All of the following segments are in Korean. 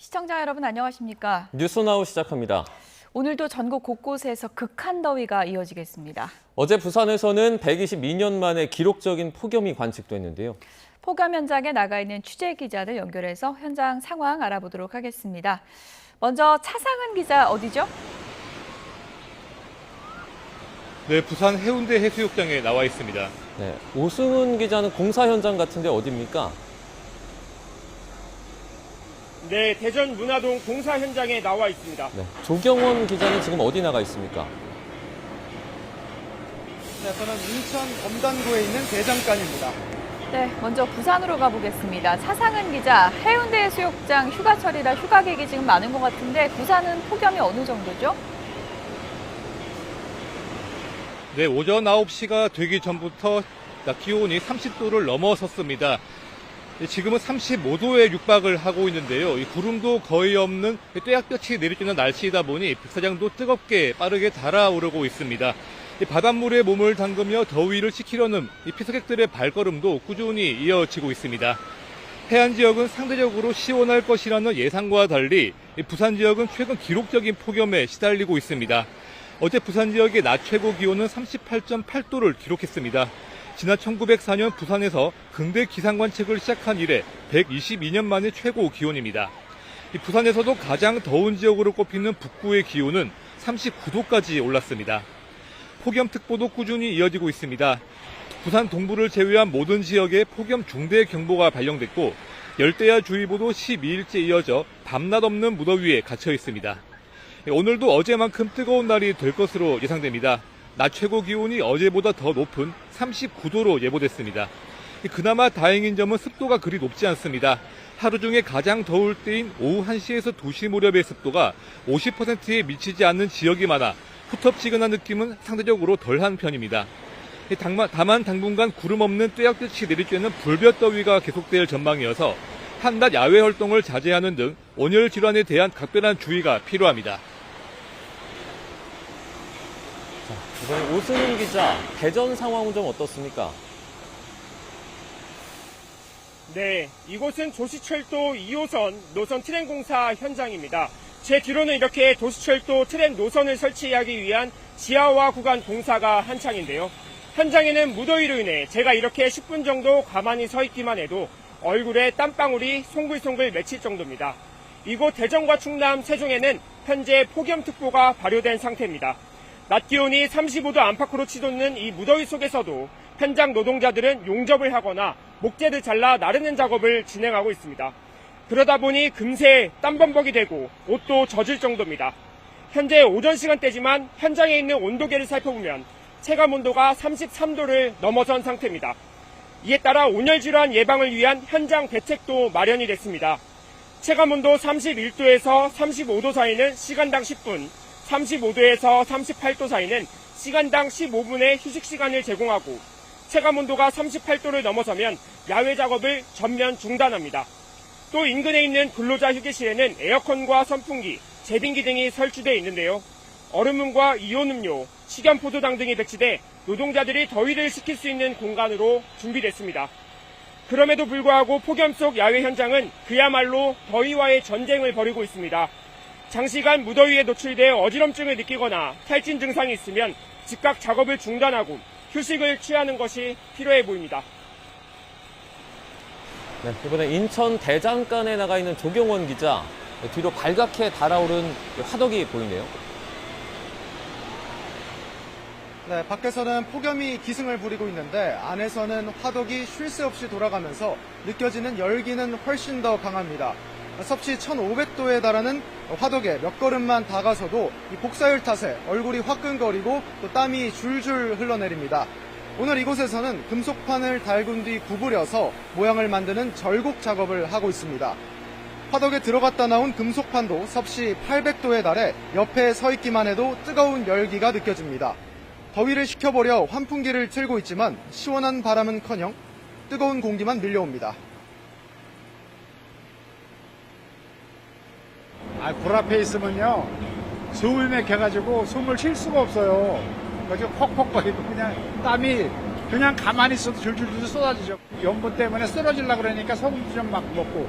시청자 여러분 안녕하십니까? 뉴스나우 시작합니다. 오늘도 전국 곳곳에서 극한 더위가 이어지겠습니다. 어제 부산에서는 122년 만에 기록적인 폭염이 관측됐는데요. 폭염 현장에 나가 있는 취재 기자들 연결해서 현장 상황 알아보도록 하겠습니다. 먼저 차상은 기자 어디죠? 네, 부산 해운대 해수욕장에 나와 있습니다. 네, 오승훈 기자는 공사 현장 같은데 어디입니까? 네, 대전 문화동 공사 현장에 나와 있습니다. 네, 조경원 기자는 지금 어디 나가 있습니까? 네, 저는 인천 검단구에 있는 대장간입니다. 네, 먼저 부산으로 가보겠습니다. 차상은 기자, 해운대 해수욕장 휴가철이라 휴가객이 지금 많은 것 같은데 부산은 폭염이 어느 정도죠? 네, 오전 9시가 되기 전부터 기온이 30도를 넘어섰습니다. 지금은 35도에 육박을 하고 있는데요. 이 구름도 거의 없는 떼약볕이 내리쬐는 날씨이다 보니 백사장도 뜨겁게 빠르게 달아오르고 있습니다. 바닷물에 몸을 담그며 더위를 식히려는 피서객들의 발걸음도 꾸준히 이어지고 있습니다. 해안 지역은 상대적으로 시원할 것이라는 예상과 달리 부산 지역은 최근 기록적인 폭염에 시달리고 있습니다. 어제 부산 지역의 낮 최고 기온은 38.8도를 기록했습니다. 지난 1904년 부산에서 근대 기상 관측을 시작한 이래 122년 만의 최고 기온입니다. 부산에서도 가장 더운 지역으로 꼽히는 북구의 기온은 39도까지 올랐습니다. 폭염특보도 꾸준히 이어지고 있습니다. 부산 동부를 제외한 모든 지역에 폭염 중대 경보가 발령됐고 열대야 주의보도 12일째 이어져 밤낮 없는 무더위에 갇혀 있습니다. 오늘도 어제만큼 뜨거운 날이 될 것으로 예상됩니다. 낮 최고 기온이 어제보다 더 높은 39도로 예보됐습니다. 그나마 다행인 점은 습도가 그리 높지 않습니다. 하루 중에 가장 더울 때인 오후 1시에서 2시 무렵의 습도가 50%에 미치지 않는 지역이 많아 후텁지근한 느낌은 상대적으로 덜한 편입니다. 다만 당분간 구름 없는 떼약볕이 내리쬐는 불볕더위가 계속될 전망이어서 한낮 야외 활동을 자제하는 등 온열 질환에 대한 각별한 주의가 필요합니다. 이번에 오승훈 기자, 대전 상황은 좀 어떻습니까? 네, 이곳은 도시철도 2호선 노선 트램 공사 현장입니다. 제 뒤로는 이렇게 도시철도 트램 노선을 설치하기 위한 지하화 구간 공사가 한창인데요. 현장에는 무더위로 인해 제가 이렇게 10분 정도 가만히 서 있기만 해도 얼굴에 땀방울이 송글송글 맺힐 정도입니다. 이곳 대전과 충남, 세종에는 현재 폭염특보가 발효된 상태입니다. 낮 기온이 35도 안팎으로 치솟는 이 무더위 속에서도 현장 노동자들은 용접을 하거나 목재를 잘라 나르는 작업을 진행하고 있습니다. 그러다 보니 금세 땀범벅이 되고 옷도 젖을 정도입니다. 현재 오전 시간대지만 현장에 있는 온도계를 살펴보면 체감 온도가 33도를 넘어선 상태입니다. 이에 따라 온열 질환 예방을 위한 현장 대책도 마련이 됐습니다. 체감 온도 31도에서 35도 사이는 시간당 10분, 35도에서 38도 사이는 시간당 15분의 휴식 시간을 제공하고 체감 온도가 38도를 넘어서면 야외 작업을 전면 중단합니다. 또 인근에 있는 근로자 휴게실에는 에어컨과 선풍기, 제빙기 등이 설치되어 있는데요. 얼음문과 이온 음료, 식염포도당 등이 배치돼 노동자들이 더위를 식힐 수 있는 공간으로 준비됐습니다. 그럼에도 불구하고 폭염 속 야외 현장은 그야말로 더위와의 전쟁을 벌이고 있습니다. 장시간 무더위에 노출되어 어지럼증을 느끼거나 탈진 증상이 있으면 즉각 작업을 중단하고 휴식을 취하는 것이 필요해 보입니다. 네, 이번에 인천 대장간에 나가 있는 조경원 기자, 뒤로 발갛게 달아오른 화덕이 보이네요. 네, 밖에서는 폭염이 기승을 부리고 있는데 안에서는 화덕이 쉴 새 없이 돌아가면서 느껴지는 열기는 훨씬 더 강합니다. 섭씨 1500도에 달하는 화덕에 몇 걸음만 다가서도 이 복사열 탓에 얼굴이 화끈거리고 또 땀이 줄줄 흘러내립니다. 오늘 이곳에서는 금속판을 달군 뒤 구부려서 모양을 만드는 절곡 작업을 하고 있습니다. 화덕에 들어갔다 나온 금속판도 섭씨 800도에 달해 옆에 서 있기만 해도 뜨거운 열기가 느껴집니다. 더위를 식혀보려 환풍기를 틀고 있지만 시원한 바람은커녕 뜨거운 공기만 밀려옵니다. 불 앞에 있으면요, 숨을 막혀가지고 숨을 쉴 수가 없어요. 그래서 퍽퍽거리고 그냥 땀이 그냥 가만히 있어도 줄줄줄 쏟아지죠. 염분 때문에 쓰러지려고 그러니까 소금도 좀 막 먹고.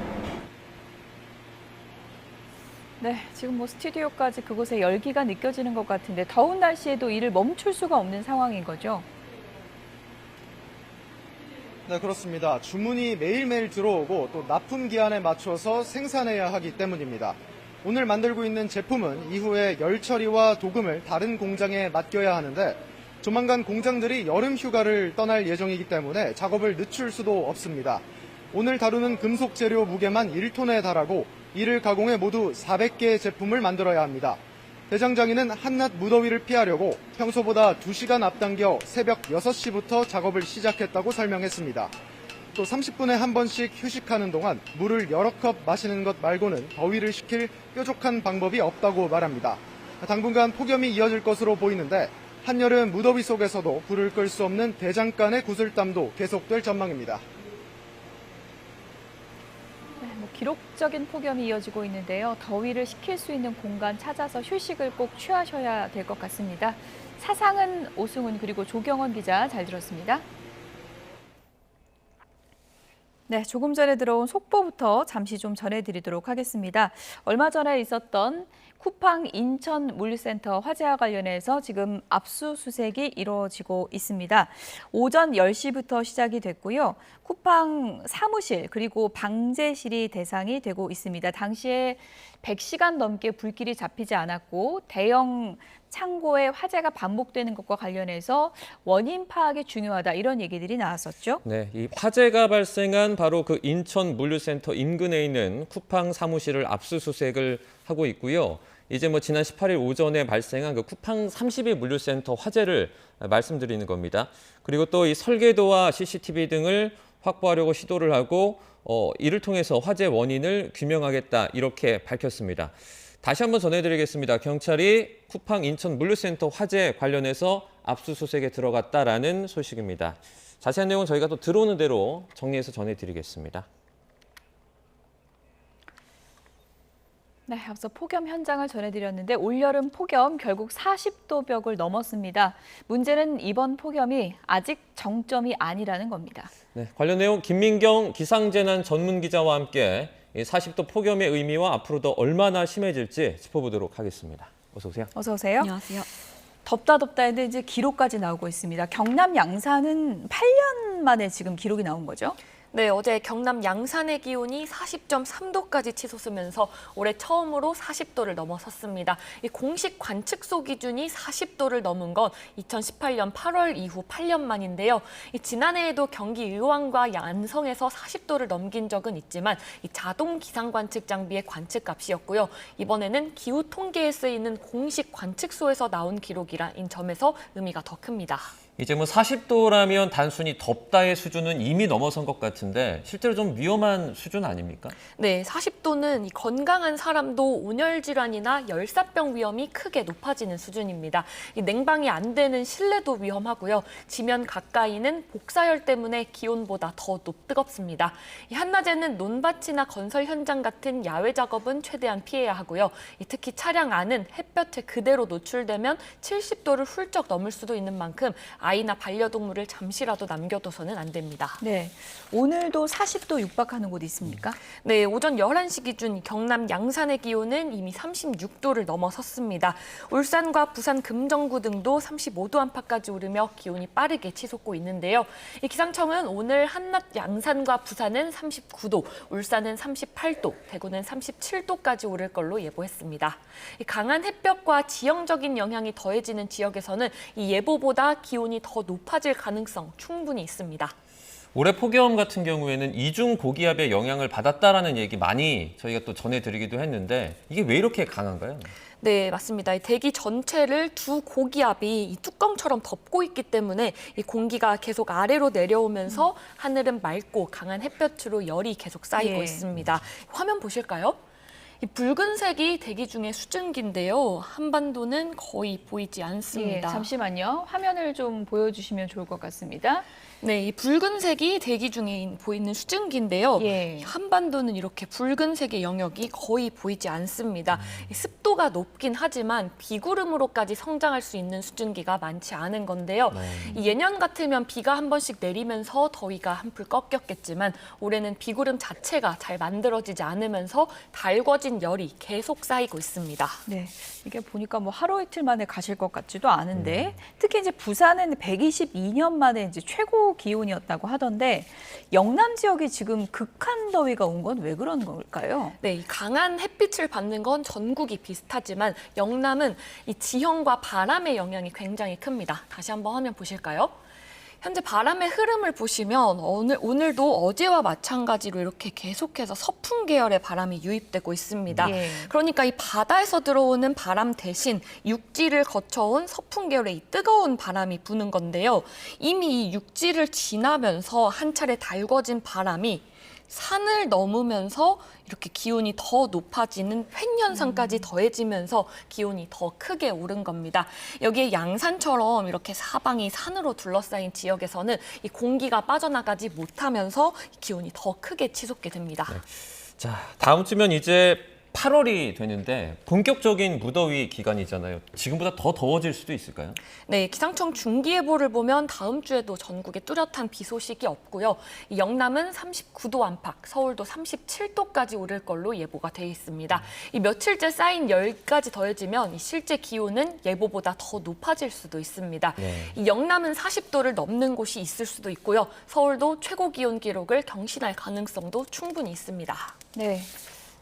네, 지금 뭐 스튜디오까지 그곳에 열기가 느껴지는 것 같은데 더운 날씨에도 일을 멈출 수가 없는 상황인 거죠? 네, 그렇습니다. 주문이 매일매일 들어오고 또 납품 기한에 맞춰서 생산해야 하기 때문입니다. 오늘 만들고 있는 제품은 이후에 열 처리와 도금을 다른 공장에 맡겨야 하는데 조만간 공장들이 여름 휴가를 떠날 예정이기 때문에 작업을 늦출 수도 없습니다. 오늘 다루는 금속 재료 무게만 1톤에 달하고 이를 가공해 모두 400개의 제품을 만들어야 합니다. 대장장이는 한낮 무더위를 피하려고 평소보다 2시간 앞당겨 새벽 6시부터 작업을 시작했다고 설명했습니다. 또 30분에 한 번씩 휴식하는 동안 물을 여러 컵 마시는 것 말고는 더위를 식힐 뾰족한 방법이 없다고 말합니다. 당분간 폭염이 이어질 것으로 보이는데 한여름 무더위 속에서도 불을 끌 수 없는 대장간의 구슬땀도 계속될 전망입니다. 기록적인 폭염이 이어지고 있는데요. 더위를 식힐 수 있는 공간 찾아서 휴식을 꼭 취하셔야 될 것 같습니다. 사상은 오승훈 그리고 조경원 기자 잘 들었습니다. 네, 조금 전에 들어온 속보부터 잠시 좀 전해드리도록 하겠습니다. 얼마 전에 있었던 쿠팡 인천 물류센터 화재와 관련해서 지금 압수수색이 이루어지고 있습니다. 오전 10시부터 시작이 됐고요. 쿠팡 사무실 그리고 방제실이 대상이 되고 있습니다. 당시에 100시간 넘게 불길이 잡히지 않았고 대형 창고에 화재가 반복되는 것과 관련해서 원인 파악이 중요하다 이런 얘기들이 나왔었죠. 네, 이 화재가 발생한 바로 그 인천 물류센터 인근에 있는 쿠팡 사무실을 압수수색을 하고 있고요. 이제 뭐 지난 18일 오전에 발생한 그 쿠팡 30일 물류센터 화재를 말씀드리는 겁니다. 그리고 또 이 설계도와 CCTV 등을 확보하려고 시도를 하고 이를 통해서 화재 원인을 규명하겠다 이렇게 밝혔습니다. 다시 한번 전해드리겠습니다. 경찰이 쿠팡 인천 물류센터 화재 관련해서 압수수색에 들어갔다라는 소식입니다. 자세한 내용은 저희가 또 들어오는 대로 정리해서 전해드리겠습니다. 네, 앞서 폭염 현장을 전해드렸는데 올여름 폭염 결국 40도 벽을 넘었습니다. 문제는 이번 폭염이 아직 정점이 아니라는 겁니다. 네, 관련 내용 김민경 기상재난 전문 기자와 함께 40도 폭염의 의미와 앞으로도 얼마나 심해질지 짚어보도록 하겠습니다. 어서 오세요. 어서 오세요. 안녕하세요. 덥다 했는데 이제 기록까지 나오고 있습니다. 경남 양산은 8년 만에 지금 기록이 나온 거죠? 네, 어제 경남 양산의 기온이 40.3도까지 치솟으면서 올해 처음으로 40도를 넘어섰습니다. 이 공식 관측소 기준이 40도를 넘은 건 2018년 8월 이후 8년 만인데요. 지난해에도 경기 의왕과 안성에서 40도를 넘긴 적은 있지만 이 자동 기상 관측 장비의 관측값이었고요. 이번에는 기후 통계에 쓰이는 공식 관측소에서 나온 기록이라인 점에서 의미가 더 큽니다. 이제 뭐 40도라면 단순히 덥다의 수준은 이미 넘어선 것 같은데 실제로 좀 위험한 수준 아닙니까? 네, 40도는 건강한 사람도 온열 질환이나 열사병 위험이 크게 높아지는 수준입니다. 이 냉방이 안 되는 실내도 위험하고요. 지면 가까이는 복사열 때문에 기온보다 더 뜨겁습니다. 한낮에는 논밭이나 건설 현장 같은 야외 작업은 최대한 피해야 하고요. 특히 차량 안은 햇볕에 그대로 노출되면 70도를 훌쩍 넘을 수도 있는 만큼 아이나 반려동물을 잠시라도 남겨둬서는 안 됩니다. 네, 오늘도 40도 육박하는 곳이 있습니까? 네, 오전 11시 기준 경남 양산의 기온은 이미 36도를 넘어섰습니다. 울산과 부산 금정구 등도 35도 안팎까지 오르며 기온이 빠르게 치솟고 있는데요. 이 기상청은 오늘 한낮 양산과 부산은 39도, 울산은 38도, 대구는 37도까지 오를 걸로 예보했습니다. 이 강한 햇볕과 지형적인 영향이 더해지는 지역에서는 이 예보보다 기온이 더 높아질 가능성 충분히 있습니다. 올해 폭염 같은 경우에는 이중 고기압의 영향을 받았다라는 얘기 많이 저희가 또 전해드리기도 했는데 이게 왜 이렇게 강한가요? 네, 맞습니다. 대기 전체를 두 고기압이 이 뚜껑처럼 덮고 있기 때문에 이 공기가 계속 아래로 내려오면서 하늘은 맑고 강한 햇볕으로 열이 계속 쌓이고 있습니다. 화면 보실까요? 이 붉은색이 대기 중의 수증기인데요. 한반도는 거의 보이지 않습니다. 잠시만요. 화면을 좀 보여주시면 좋을 것 같습니다. 네, 이 붉은색이 대기 중에 보이는 수증기인데요. 예. 한반도는 이렇게 붉은색의 영역이 거의 보이지 않습니다. 이 습도가 높긴 하지만 비구름으로까지 성장할 수 있는 수증기가 많지 않은 건데요. 이 예년 같으면 비가 한 번씩 내리면서 더위가 한풀 꺾였겠지만 올해는 비구름 자체가 잘 만들어지지 않으면서 달궈진 열이 계속 쌓이고 있습니다. 네, 이게 보니까 뭐 하루 이틀 만에 가실 것 같지도 않은데 특히 이제 부산은 122년 만에 이제 최고 기온이었다고 하던데 영남 지역이 지금 극한 더위가 온 건 왜 그런 걸까요? 네, 이 강한 햇빛을 받는 건 전국이 비슷하지만 영남은 이 지형과 바람의 영향이 굉장히 큽니다. 다시 한번 화면 보실까요? 현재 바람의 흐름을 보시면 오늘도 어제와 마찬가지로 이렇게 계속해서 서풍 계열의 바람이 유입되고 있습니다. 예. 그러니까 이 바다에서 들어오는 바람 대신 육지를 거쳐온 서풍 계열의 이 뜨거운 바람이 부는 건데요. 이미 이 육지를 지나면서 한 차례 달궈진 바람이 산을 넘으면서 이렇게 기온이 더 높아지는 횡현상까지 더해지면서 기온이 더 크게 오른 겁니다. 여기에 양산처럼 이렇게 사방이 산으로 둘러싸인 지역에서는 이 공기가 빠져나가지 못하면서 기온이 더 크게 치솟게 됩니다. 자, 다음 주면 이제 8월이 되는데 본격적인 무더위 기간이잖아요. 지금보다 더 더워질 수도 있을까요? 네, 기상청 중기예보를 보면 다음 주에도 전국에 뚜렷한 비 소식이 없고요. 이 영남은 39도 안팎, 서울도 37도까지 오를 걸로 예보가 돼 있습니다. 이 며칠째 쌓인 열까지 더해지면 이 실제 기온은 예보보다 더 높아질 수도 있습니다. 네. 이 영남은 40도를 넘는 곳이 있을 수도 있고요. 서울도 최고 기온 기록을 경신할 가능성도 충분히 있습니다. 네.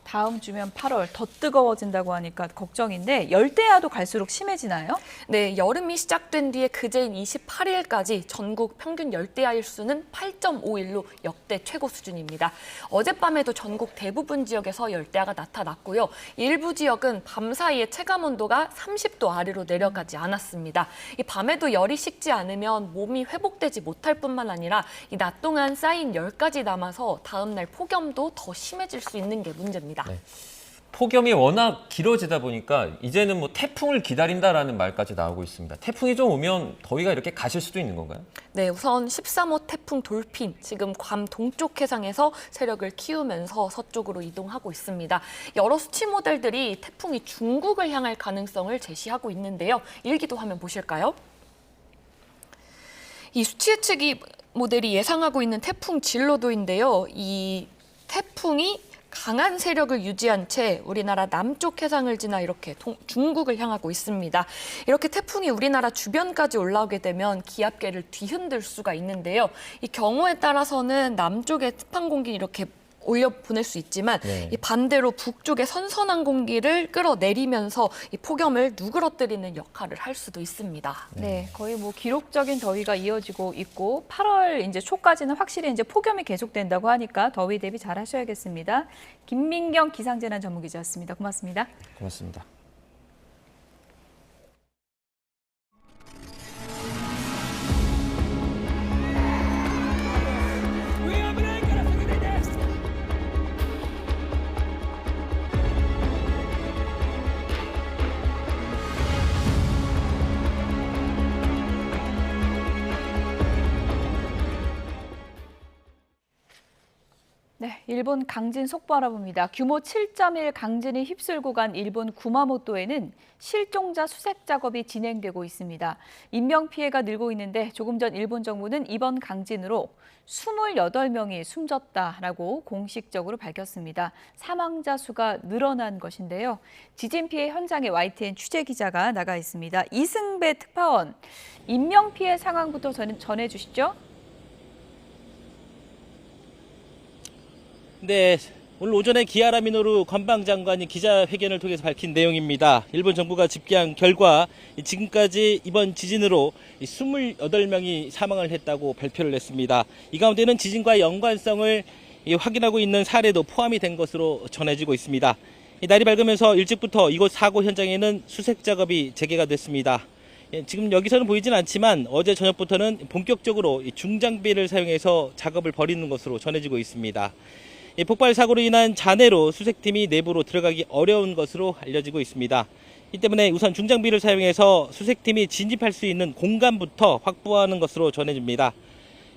다음 주면 8월 더 뜨거워진다고 하니까 걱정인데 열대야도 갈수록 심해지나요? 네, 여름이 시작된 뒤에 그제인 28일까지 전국 평균 열대야 일수는 8.5일로 역대 최고 수준입니다. 어젯밤에도 전국 대부분 지역에서 열대야가 나타났고요. 일부 지역은 밤 사이에 체감 온도가 30도 아래로 내려가지 않았습니다. 이 밤에도 열이 식지 않으면 몸이 회복되지 못할 뿐만 아니라 이 낮 동안 쌓인 열까지 남아서 다음 날 폭염도 더 심해질 수 있는 게 문제입니다. 네. 폭염이 워낙 길어지다 보니까 이제는 뭐 태풍을 기다린다라는 말까지 나오고 있습니다. 태풍이 좀 오면 더위가 이렇게 가실 수도 있는 건가요? 네, 우선 13호 태풍 돌핀, 지금 괌 동쪽 해상에서 세력을 키우면서 서쪽으로 이동하고 있습니다. 여러 수치 모델들이 태풍이 중국을 향할 가능성을 제시하고 있는데요. 일기도 화면 보실까요? 이 수치 예측이 모델이 예상하고 있는 태풍 진로도인데요. 이 태풍이 강한 세력을 유지한 채 우리나라 남쪽 해상을 지나 이렇게 중국을 향하고 있습니다. 이렇게 태풍이 우리나라 주변까지 올라오게 되면 기압계를 뒤흔들 수가 있는데요. 이 경우에 따라서는 남쪽의 습한 공기 이렇게 올려 보낼 수 있지만 이 반대로 북쪽의 선선한 공기를 끌어내리면서 이 폭염을 누그러뜨리는 역할을 할 수도 있습니다. 네, 거의 뭐 기록적인 더위가 이어지고 있고 8월 이제 초까지는 확실히 이제 폭염이 계속된다고 하니까 더위 대비 잘 하셔야겠습니다. 김민경 기상재난 전문기자였습니다. 고맙습니다. 고맙습니다. 네, 일본 강진 속보 알아봅니다. 규모 7.1 강진이 휩쓸고 간 일본 구마모토에는 실종자 수색 작업이 진행되고 있습니다. 인명 피해가 늘고 있는데 조금 전 일본 정부는 이번 강진으로 28명이 숨졌다라고 공식적으로 밝혔습니다. 사망자 수가 늘어난 것인데요. 지진 피해 현장에 YTN 취재 기자가 나가 있습니다. 이승배 특파원, 인명 피해 상황부터 전해주시죠. 네, 오늘 오전에 기하라 미노루 관방장관이 기자회견을 통해서 밝힌 내용입니다. 일본 정부가 집계한 결과 지금까지 이번 지진으로 28명이 사망을 했다고 발표를 했습니다. 이 가운데는 지진과 연관성을 확인하고 있는 사례도 포함이 된 것으로 전해지고 있습니다. 날이 밝으면서 일찍부터 이곳 사고 현장에는 수색 작업이 재개가 됐습니다. 지금 여기서는 보이진 않지만 어제 저녁부터는 본격적으로 중장비를 사용해서 작업을 벌이는 것으로 전해지고 있습니다. 폭발 사고로 인한 잔해로 수색팀이 내부로 들어가기 어려운 것으로 알려지고 있습니다. 이 때문에 우선 중장비를 사용해서 수색팀이 진입할 수 있는 공간부터 확보하는 것으로 전해집니다.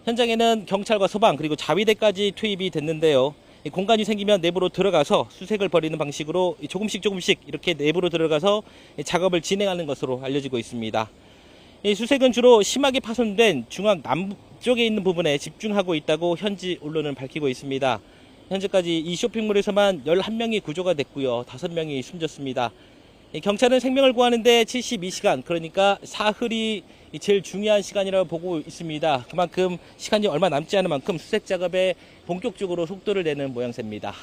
현장에는 경찰과 소방 그리고 자위대까지 투입이 됐는데요. 이 공간이 생기면 내부로 들어가서 수색을 벌이는 방식으로 조금씩 이렇게 내부로 들어가서 작업을 진행하는 것으로 알려지고 있습니다. 이 수색은 주로 심하게 파손된 중앙 남쪽에 있는 부분에 집중하고 있다고 현지 언론은 밝히고 있습니다. 현재까지 이 쇼핑몰에서만 11명이 구조가 됐고요. 5명이 숨졌습니다. 경찰은 생명을 구하는데 72시간, 그러니까 사흘이 제일 중요한 시간이라고 보고 있습니다. 그만큼 시간이 얼마 남지 않은 만큼 수색 작업에 본격적으로 속도를 내는 모양새입니다.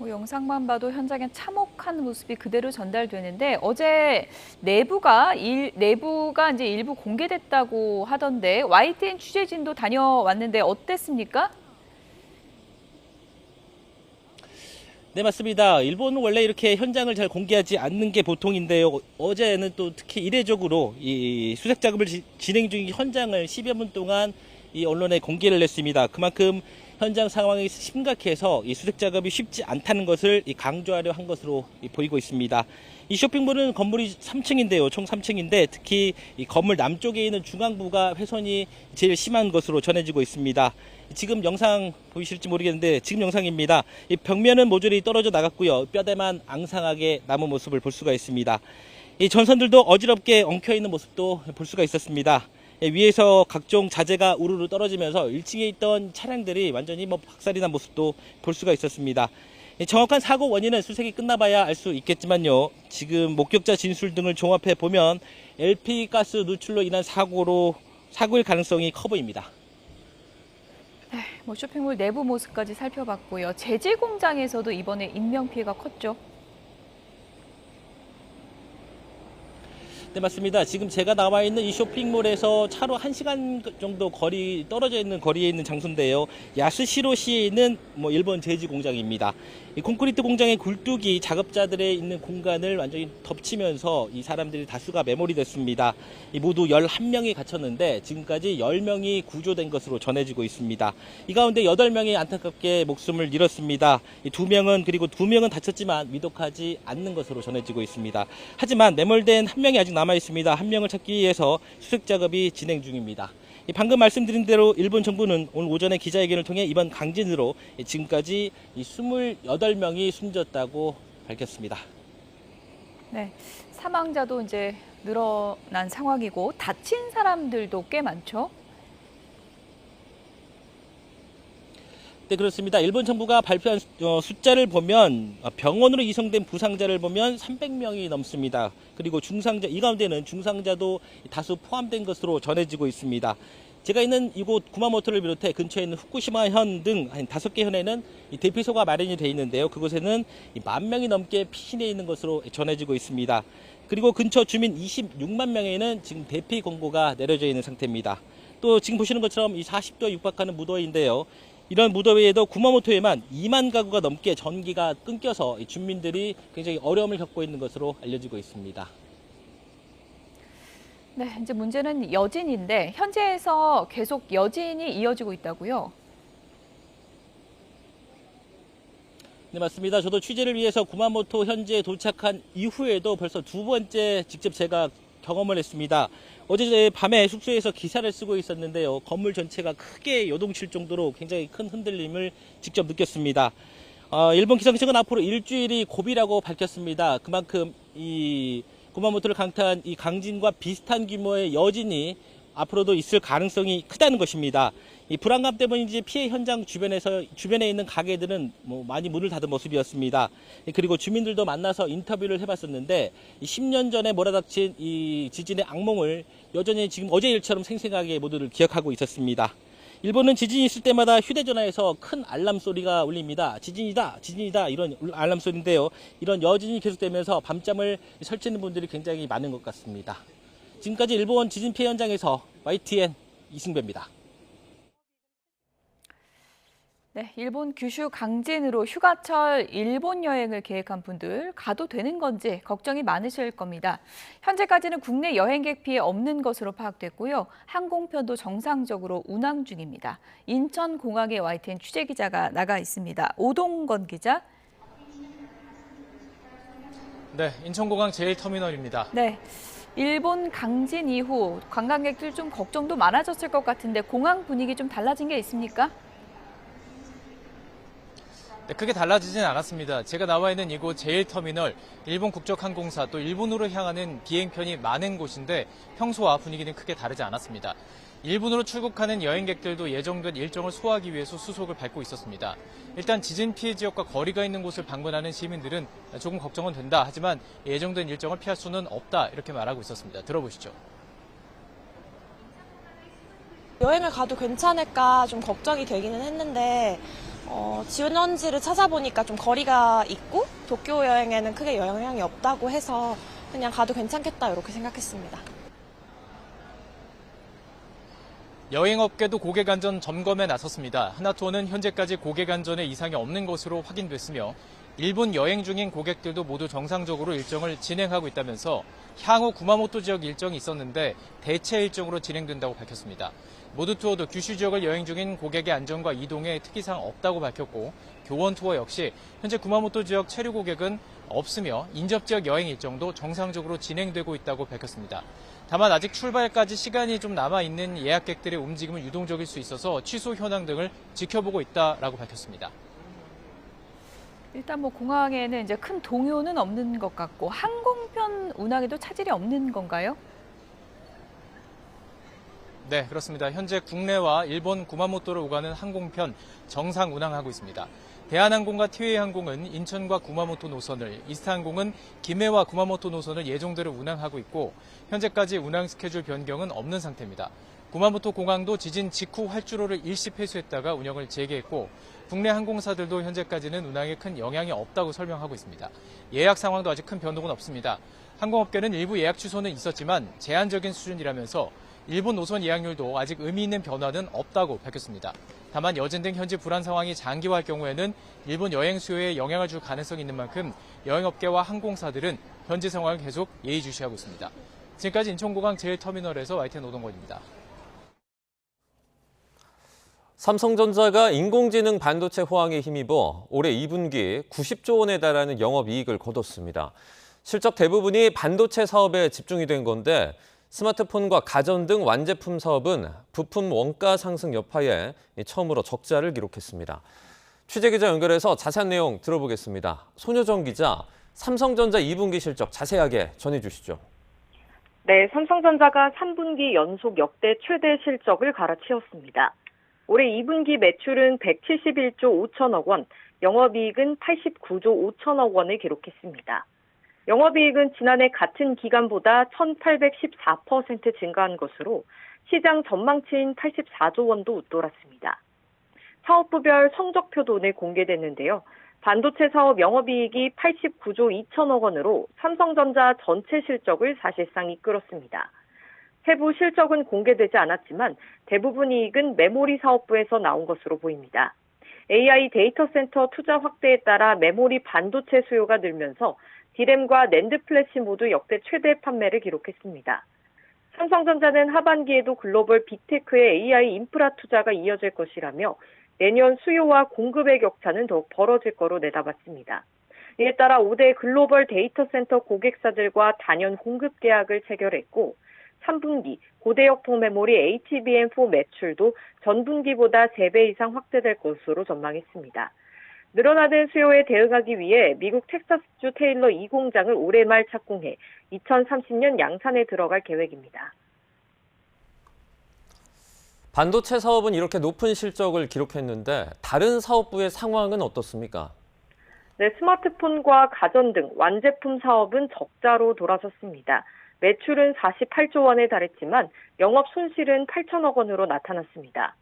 영상만 봐도 현장엔 참혹한 모습이 그대로 전달되는데 어제 내부가 이제 일부 공개됐다고 하던데 YTN 취재진도 다녀왔는데 어땠습니까? 네, 맞습니다. 일본은 원래 이렇게 현장을 잘 공개하지 않는 게 보통인데요. 어제는 또 특히 이례적으로 이 수색 작업을 진행 중인 현장을 10여 분 동안 이 언론에 공개를 했습니다. 그만큼 현장 상황이 심각해서 이 수색 작업이 쉽지 않다는 것을 강조하려 한 것으로 보이고 있습니다. 이 쇼핑몰은 건물이 3층인데요. 총 3층인데 특히 이 건물 남쪽에 있는 중앙부가 훼손이 제일 심한 것으로 전해지고 있습니다. 지금 영상 보이실지 모르겠는데 지금 영상입니다. 이 벽면은 모조리 떨어져 나갔고요. 뼈대만 앙상하게 남은 모습을 볼 수가 있습니다. 이 전선들도 어지럽게 엉켜 있는 모습도 볼 수가 있었습니다. 위에서 각종 자재가 우르르 떨어지면서 1층에 있던 차량들이 완전히 박살이 난 모습도 볼 수가 있었습니다. 정확한 사고 원인은 수색이 끝나봐야 알 수 있겠지만요. 지금 목격자 진술 등을 종합해 보면 LP 가스 누출로 인한 사고일 가능성이 커 보입니다. 네, 쇼핑몰 내부 모습까지 살펴봤고요. 제지 공장에서도 이번에 인명 피해가 컸죠. 네, 맞습니다. 지금 제가 나와 있는 이 쇼핑몰에서 차로 1시간 정도 떨어져 있는 거리에 있는 장소인데요. 야스시로시에 있는 일본 제지 공장입니다. 이 콘크리트 공장의 굴뚝이 작업자들의 있는 공간을 완전히 덮치면서 이 사람들이 다수가 매몰이 됐습니다. 모두 11명이 갇혔는데 지금까지 10명이 구조된 것으로 전해지고 있습니다. 이 가운데 8명이 안타깝게 목숨을 잃었습니다. 2명은 다쳤지만 위독하지 않는 것으로 전해지고 있습니다. 하지만 매몰된 1명이 아직 남아 있습니다. 1명을 찾기 위해서 수색 작업이 진행 중입니다. 방금 말씀드린 대로 일본 정부는 오늘 오전에 기자회견을 통해 이번 강진으로 지금까지 28명이 숨졌다고 밝혔습니다. 네, 사망자도 이제 늘어난 상황이고 다친 사람들도 꽤 많죠. 네, 그렇습니다. 일본 정부가 발표한 숫자를 보면 병원으로 이송된 부상자를 보면 300명이 넘습니다. 그리고 이 가운데는 중상자도 다수 포함된 것으로 전해지고 있습니다. 제가 있는 이곳 구마모토를 비롯해 근처에 있는 후쿠시마현 등 한 5개 현에는 대피소가 마련이 되어 있는데요. 그곳에는 10,000명이 넘게 피신해 있는 것으로 전해지고 있습니다. 그리고 근처 주민 26만 명에는 지금 대피 공고가 내려져 있는 상태입니다. 또 지금 보시는 것처럼 이 40도에 육박하는 무더위인데요. 이런 무더위에도 구마모토에만 2만 가구가 넘게 전기가 끊겨서 주민들이 굉장히 어려움을 겪고 있는 것으로 알려지고 있습니다. 네, 이제 문제는 여진인데 현재에서 계속 여진이 이어지고 있다고요? 네, 맞습니다. 저도 취재를 위해서 구마모토 현지에 도착한 이후에도 벌써 2번째 직접 제가 경험을 했습니다. 어제 밤에 숙소에서 기사를 쓰고 있었는데요. 건물 전체가 크게 요동칠 정도로 굉장히 큰 흔들림을 직접 느꼈습니다. 일본 기상청은 앞으로 일주일이 고비라고 밝혔습니다. 그만큼 이 구마모토를 강타한 이 강진과 비슷한 규모의 여진이 앞으로도 있을 가능성이 크다는 것입니다. 이 불안감 때문인지 피해 현장 주변에 있는 가게들은 많이 문을 닫은 모습이었습니다. 그리고 주민들도 만나서 인터뷰를 해봤었는데 10년 전에 몰아닥친 이 지진의 악몽을 여전히 지금 어제 일처럼 생생하게 모두를 기억하고 있었습니다. 일본은 지진이 있을 때마다 휴대전화에서 큰 알람 소리가 울립니다. 지진이다, 지진이다 이런 알람 소리인데요. 이런 여진이 계속되면서 밤잠을 설치는 분들이 굉장히 많은 것 같습니다. 지금까지 일본 지진 피해 현장에서 YTN 이승배입니다. 네, 일본 규슈 강진으로 휴가철 일본 여행을 계획한 분들 가도 되는 건지 걱정이 많으실 겁니다. 현재까지는 국내 여행객 피해 없는 것으로 파악됐고요. 항공편도 정상적으로 운항 중입니다. 인천공항에 YTN 취재기자가 나가 있습니다. 오동건 기자. 네, 인천공항 제1터미널입니다. 네. 일본 강진 이후 관광객들 좀 걱정도 많아졌을 것 같은데 공항 분위기 좀 달라진 게 있습니까? 네, 크게 달라지진 않았습니다. 제가 나와 있는 이곳 제1터미널, 일본 국적항공사 또 일본으로 향하는 비행편이 많은 곳인데 평소와 분위기는 크게 다르지 않았습니다. 일본으로 출국하는 여행객들도 예정된 일정을 소화하기 위해서 수속을 밟고 있었습니다. 일단 지진 피해 지역과 거리가 있는 곳을 방문하는 시민들은 조금 걱정은 된다. 하지만 예정된 일정을 피할 수는 없다. 이렇게 말하고 있었습니다. 들어보시죠. 여행을 가도 괜찮을까 좀 걱정이 되기는 했는데 지원지를 찾아보니까 좀 거리가 있고 도쿄 여행에는 크게 영향이 없다고 해서 그냥 가도 괜찮겠다 이렇게 생각했습니다. 여행업계도 고객안전 점검에 나섰습니다. 하나투어는 현재까지 고객안전에 이상이 없는 것으로 확인됐으며 일본 여행 중인 고객들도 모두 정상적으로 일정을 진행하고 있다면서 향후 구마모토 지역 일정이 있었는데 대체 일정으로 진행된다고 밝혔습니다. 모두투어도 규슈 지역을 여행 중인 고객의 안전과 이동에 특이사항 없다고 밝혔고 교원투어 역시 현재 구마모토 지역 체류 고객은 없으며 인접지역 여행 일정도 정상적으로 진행되고 있다고 밝혔습니다. 다만 아직 출발까지 시간이 좀 남아있는 예약객들의 움직임은 유동적일 수 있어서 취소 현황 등을 지켜보고 있다라고 밝혔습니다. 일단 뭐 공항에는 이제 큰 동요는 없는 것 같고 항공편 운항에도 차질이 없는 건가요? 네, 그렇습니다. 현재 국내와 일본 구마모토를 오가는 항공편 정상 운항하고 있습니다. 대한항공과 티웨이항공은 인천과 구마모토 노선을, 이스타항공은 김해와 구마모토 노선을 예정대로 운항하고 있고 현재까지 운항 스케줄 변경은 없는 상태입니다. 구마모토 공항도 지진 직후 활주로를 일시 폐쇄했다가 운영을 재개했고 국내 항공사들도 현재까지는 운항에 큰 영향이 없다고 설명하고 있습니다. 예약 상황도 아직 큰 변동은 없습니다. 항공업계는 일부 예약 취소는 있었지만 제한적인 수준이라면서 일본 노선 예약률도 아직 의미 있는 변화는 없다고 밝혔습니다. 다만 여진 등 현지 불안 상황이 장기화할 경우에는 일본 여행 수요에 영향을 줄 가능성이 있는 만큼 여행업계와 항공사들은 현지 상황을 계속 예의주시하고 있습니다. 지금까지 인천공항 제1터미널에서 YTN 오동건입니다. 삼성전자가 인공지능 반도체 호황에 힘입어 올해 2분기 90조 원에 달하는 영업이익을 거뒀습니다. 실적 대부분이 반도체 사업에 집중이 된 건데 스마트폰과 가전 등 완제품 사업은 부품 원가 상승 여파에 처음으로 적자를 기록했습니다. 취재기자 연결해서 자세한 내용 들어보겠습니다. 손효정 기자, 삼성전자 2분기 실적 자세하게 전해주시죠. 네, 삼성전자가 3분기 연속 역대 최대 실적을 갈아치웠습니다. 올해 2분기 매출은 171조 5천억 원, 영업이익은 89조 5천억 원을 기록했습니다. 영업이익은 지난해 같은 기간보다 1,814% 증가한 것으로 시장 전망치인 84조 원도 웃돌았습니다. 사업부별 성적표도 오늘 공개됐는데요. 반도체 사업 영업이익이 89조 2천억 원으로 삼성전자 전체 실적을 사실상 이끌었습니다. 세부 실적은 공개되지 않았지만 대부분 이익은 메모리 사업부에서 나온 것으로 보입니다. AI 데이터 센터 투자 확대에 따라 메모리 반도체 수요가 늘면서 디램과 낸드 플래시 모두 역대 최대 판매를 기록했습니다. 삼성전자는 하반기에도 글로벌 빅테크의 AI 인프라 투자가 이어질 것이라며 내년 수요와 공급의 격차는 더욱 벌어질 거로 내다봤습니다. 이에 따라 5대 글로벌 데이터 센터 고객사들과 단연 공급 계약을 체결했고 3분기 고대역폭 메모리 HBM4 매출도 전분기보다 3배 이상 확대될 것으로 전망했습니다. 늘어나는 수요에 대응하기 위해 미국 텍사스주 테일러 2공장을 올해 말 착공해 2030년 양산에 들어갈 계획입니다. 반도체 사업은 이렇게 높은 실적을 기록했는데 다른 사업부의 상황은 어떻습니까? 네, 스마트폰과 가전 등 완제품 사업은 적자로 돌아섰습니다. 매출은 48조 원에 달했지만 영업 손실은 8천억 원으로 나타났습니다.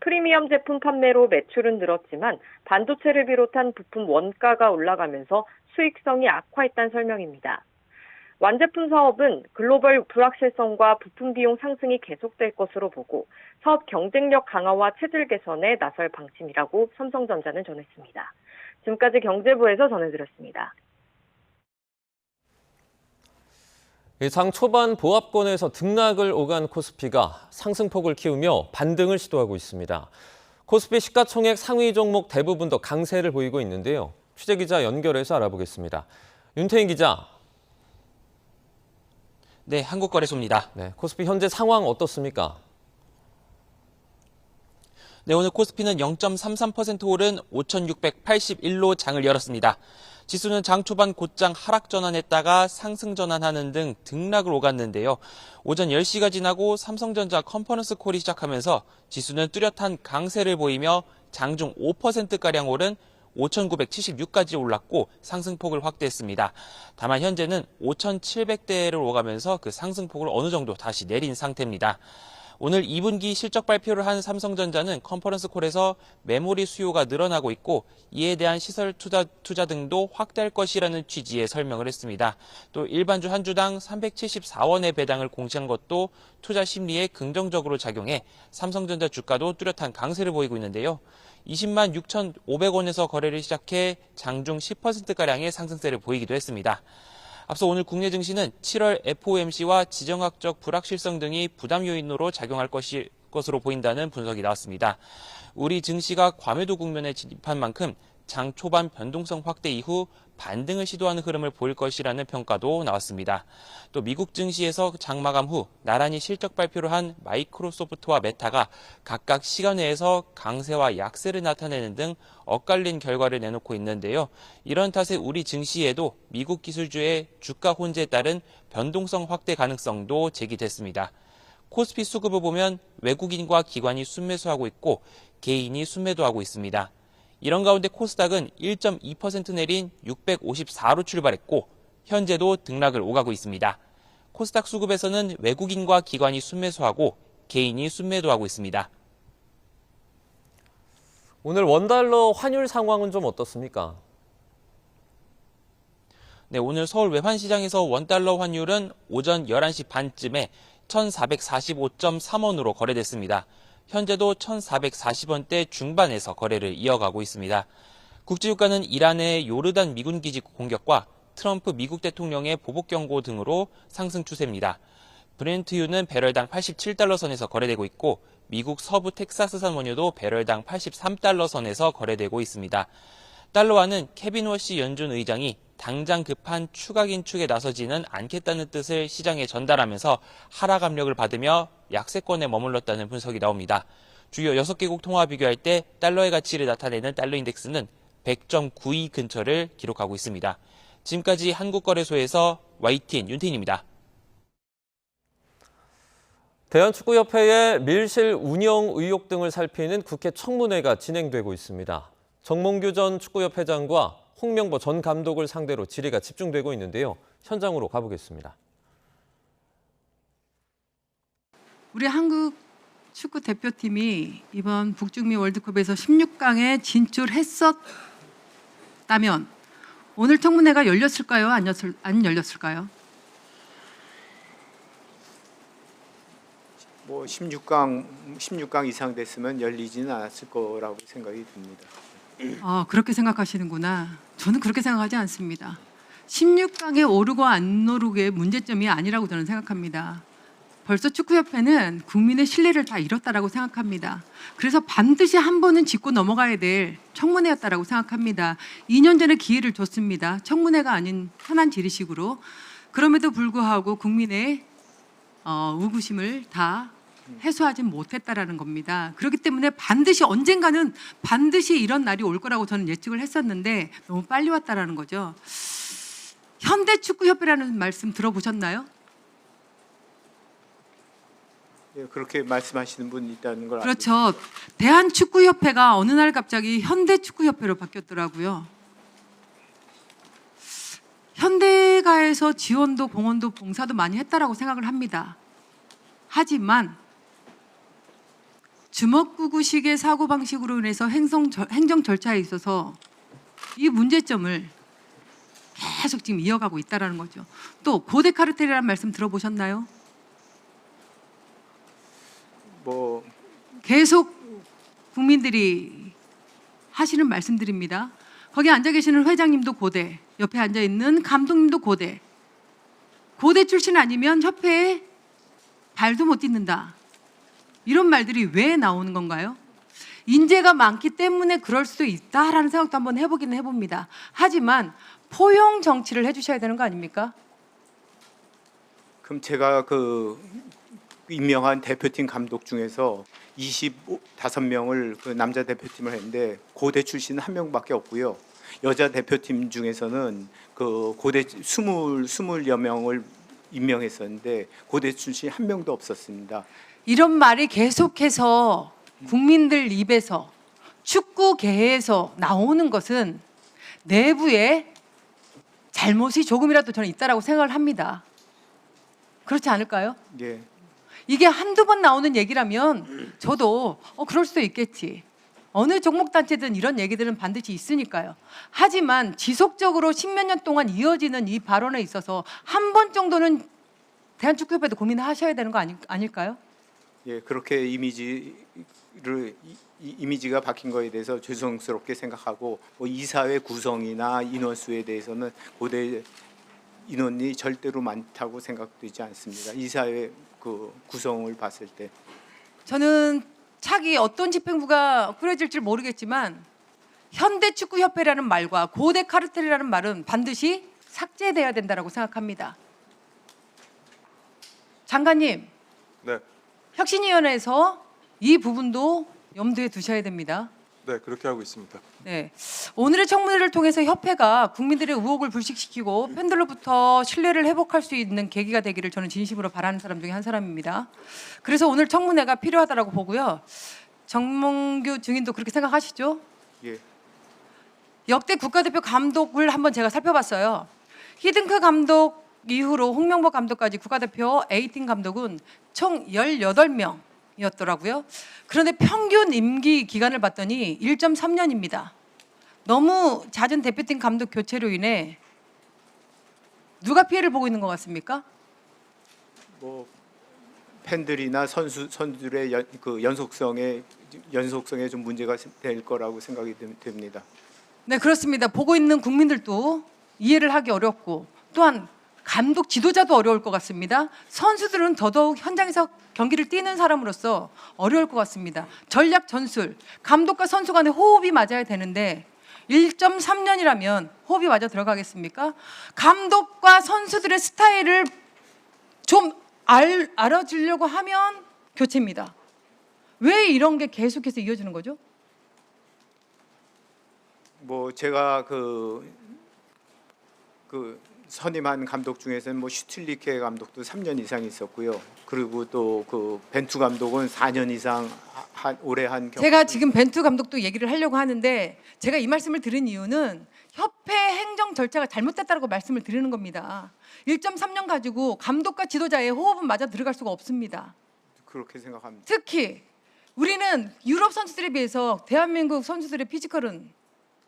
프리미엄 제품 판매로 매출은 늘었지만 반도체를 비롯한 부품 원가가 올라가면서 수익성이 악화했다는 설명입니다. 완제품 사업은 글로벌 불확실성과 부품 비용 상승이 계속될 것으로 보고 사업 경쟁력 강화와 체질 개선에 나설 방침이라고 삼성전자는 전했습니다. 지금까지 경제부에서 전해드렸습니다. 장 초반 보합권에서 등락을 오간 코스피가 상승폭을 키우며 반등을 시도하고 있습니다. 코스피 시가총액 상위 종목 대부분도 강세를 보이고 있는데요. 취재기자 연결해서 알아보겠습니다. 윤태인 기자. 네, 한국거래소입니다. 네, 코스피 현재 상황 어떻습니까? 네, 오늘 코스피는 0.33% 오른 5,681로 장을 열었습니다. 지수는 장 초반 곧장 하락 전환했다가 상승 전환하는 등 등락을 오갔는데요. 오전 10시가 지나고 삼성전자 컨퍼런스 콜이 시작하면서 지수는 뚜렷한 강세를 보이며 장중 5%가량 오른 5,976까지 올랐고 상승폭을 확대했습니다. 다만 현재는 5,700대를 오가면서 그 상승폭을 어느 정도 다시 내린 상태입니다. 오늘 2분기 실적 발표를 한 삼성전자는 컨퍼런스 콜에서 메모리 수요가 늘어나고 있고 이에 대한 시설 투자 등도 확대할 것이라는 취지의 설명을 했습니다. 또 일반주 한 주당 374원의 배당을 공시한 것도 투자 심리에 긍정적으로 작용해 삼성전자 주가도 뚜렷한 강세를 보이고 있는데요. 20만 6,500원에서 거래를 시작해 장중 10%가량의 상승세를 보이기도 했습니다. 앞서 오늘 국내 증시는 7월 FOMC와 지정학적 불확실성 등이 부담 요인으로 작용할 것으로 보인다는 분석이 나왔습니다. 우리 증시가 과매도 국면에 진입한 만큼 장 초반 변동성 확대 이후 반등을 시도하는 흐름을 보일 것이라는 평가도 나왔습니다. 또 미국 증시에서 장 마감 후 나란히 실적 발표를 한 마이크로소프트와 메타가 각각 시간외에서 강세와 약세를 나타내는 등 엇갈린 결과를 내놓고 있는데요. 이런 탓에 우리 증시에도 미국 기술주의 주가 혼재에 따른 변동성 확대 가능성도 제기됐습니다. 코스피 수급을 보면 외국인과 기관이 순매수하고 있고 개인이 순매도하고 있습니다. 이런 가운데 코스닥은 1.2% 내린 654로 출발했고 현재도 등락을 오가고 있습니다. 코스닥 수급에서는 외국인과 기관이 순매수하고 개인이 순매도하고 있습니다. 오늘 원달러 환율 상황은 좀 어떻습니까? 네, 오늘 서울 외환시장에서 원달러 환율은 오전 11시 반쯤에 1,445.3원으로 거래됐습니다. 현재도 1,440원대 중반에서 거래를 이어가고 있습니다. 국제유가는 이란의 요르단 미군 기지 공격과 트럼프 미국 대통령의 보복 경고 등으로 상승 추세입니다. 브렌트유는 배럴당 87달러 선에서 거래되고 있고 미국 서부 텍사스산 원유도 배럴당 83달러 선에서 거래되고 있습니다. 달러화는 케빈 워시 연준 의장이 당장 급한 추가 긴축에 나서지는 않겠다는 뜻을 시장에 전달하면서 하락 압력을 받으며 약세권에 머물렀다는 분석이 나옵니다. 주요 6개국 통화 비교할 때 달러의 가치를 나타내는 달러 인덱스는 100.92 근처를 기록하고 있습니다. 지금까지 한국거래소에서 YTN 윤태인입니다. 대한축구협회의 밀실 운영 의혹 등을 살피는 국회 청문회가 진행되고 있습니다. 정몽규 전 축구협회장과 홍명보 전 감독을 상대로 질의가 집중되고 있는데요. 현장으로 가보겠습니다. 우리 한국 축구 대표팀이 이번 북중미 월드컵에서 16강에 진출했었다면 오늘 청문회가 열렸을까요? 안 열렸을까요? 뭐 16강 이상 됐으면 열리지는 않았을 거라고 생각이 듭니다. 그렇게 생각하시는구나. 저는 그렇게 생각하지 않습니다. 16강에 오르고 안 오르고의 문제점이 아니라고 저는 생각합니다. 벌써 축구협회는 국민의 신뢰를 다 잃었다라고 생각합니다. 그래서 반드시 한 번은 짚고 넘어가야 될 청문회였다라고 생각합니다. 2년 전에 기회를 줬습니다. 청문회가 아닌 편한 질의식으로. 그럼에도 불구하고 국민의 의구심을 다 해소하지 못했다라는 겁니다. 그렇기 때문에 언젠가는 반드시 이런 날이 올 거라고 저는 예측을 했었는데 너무 빨리 왔다라는 거죠. 현대축구협회라는 말씀 들어보셨나요? 예, 그렇게 말씀하시는 분이 있다는 걸 그렇죠. 대한축구협회가 어느 날 갑자기 현대축구협회로 바뀌었더라고요. 현대가에서 지원도 공헌도 봉사도 많이 했다라고 생각을 합니다. 하지만 주먹구구식의 사고방식으로 인해서 행정 절차에 있어서 이 문제점을 계속 지금 이어가고 있다는 거죠. 또 고대 카르텔이라는 말씀 들어보셨나요? 계속 국민들이 하시는 말씀드립니다. 거기 앉아 계시는 회장님도 고대, 옆에 앉아 있는 감독님도 고대. 고대 출신 아니면 협회에 발도 못 딛는다. 이런 말들이 왜 나오는 건가요? 인재가 많기 때문에 그럴 수도 있다라는 생각도 한번 해보기는 해봅니다. 하지만 포용 정치를 해주셔야 되는 거 아닙니까? 그럼 제가 그 임명한 대표팀 감독 중에서 25명을 그 남자 대표팀을 했는데 고대 출신 한 명밖에 없고요. 여자 대표팀 중에서는 그 고대 20여 명을 임명했었는데 고대 출신 한 명도 없었습니다. 이런 말이 계속해서 국민들 입에서 축구계에서 나오는 것은 내부에 잘못이 조금이라도 저는 있다라고 생각을 합니다. 그렇지 않을까요? 예. 이게 한두 번 나오는 얘기라면 저도 그럴 수도 있겠지. 어느 종목 단체든 이런 얘기들은 반드시 있으니까요. 하지만 지속적으로 십몇 년 동안 이어지는 이 발언에 있어서 한 번 정도는 대한축구협회도 고민하셔야 되는 거 아닐까요? 예, 그렇게 이미지가 바뀐 거에 대해서 죄송스럽게 생각하고 뭐 이사회 구성이나 인원수에 대해서는 고대 인원이 절대로 많다고 생각되지 않습니다. 이사회 그 구성을 봤을 때 저는 차기 어떤 집행부가 꾸려질지 모르겠지만 현대축구협회라는 말과 고대 카르텔이라는 말은 반드시 삭제돼야 된다고 생각합니다. 장관님, 네, 혁신위원회에서 이 부분도 염두에 두셔야 됩니다. 네, 그렇게 하고 있습니다. 네, 오늘의 청문회를 통해서 협회가 국민들의 의혹을 불식시키고 팬들로부터 신뢰를 회복할 수 있는 계기가 되기를 저는 진심으로 바라는 사람 중에 한 사람입니다. 그래서 오늘 청문회가 필요하다고 보고요. 정몽규 증인도 그렇게 생각하시죠? 예. 역대 국가대표 감독을 한번 제가 살펴봤어요. 히딩크 감독 이후로 홍명보 감독까지 국가대표 A팀 감독은 총 18명이었더라고요. 그런데 평균 임기 기간을 봤더니 1.3년입니다. 너무 잦은 대표팀 감독 교체로 인해 누가 피해를 보고 있는 것 같습니까? 뭐 팬들이나 선수들의 연속성에 좀 문제가 될 거라고 생각이 됩니다. 네, 그렇습니다. 보고 있는 국민들도 이해를 하기 어렵고 또한 감독 지도자도 어려울 것 같습니다. 선수들은 더더욱 현장에서 경기를 뛰는 사람으로서 어려울 것 같습니다. 전략 전술, 감독과 선수 간의 호흡이 맞아야 되는데 1.3년이라면 호흡이 맞아 들어가겠습니까? 감독과 선수들의 스타일을 좀 알아주려고 하면 교체입니다. 왜 이런 게 계속해서 이어지는 거죠? 뭐 제가 선임한 감독 중에서는 뭐 슈틸리케 감독도 3년 이상 있었고요. 그리고 또 그 벤투 감독은 4년 이상 오래 한 경우. 제가 지금 벤투 감독도 얘기를 하려고 하는데 제가 이 말씀을 드린 이유는 협회 행정 절차가 잘못됐다고 말씀을 드리는 겁니다. 1.3년 가지고 감독과 지도자의 호흡은 맞아 들어갈 수가 없습니다. 그렇게 생각합니다. 특히 우리는 유럽 선수들에 비해서 대한민국 선수들의 피지컬은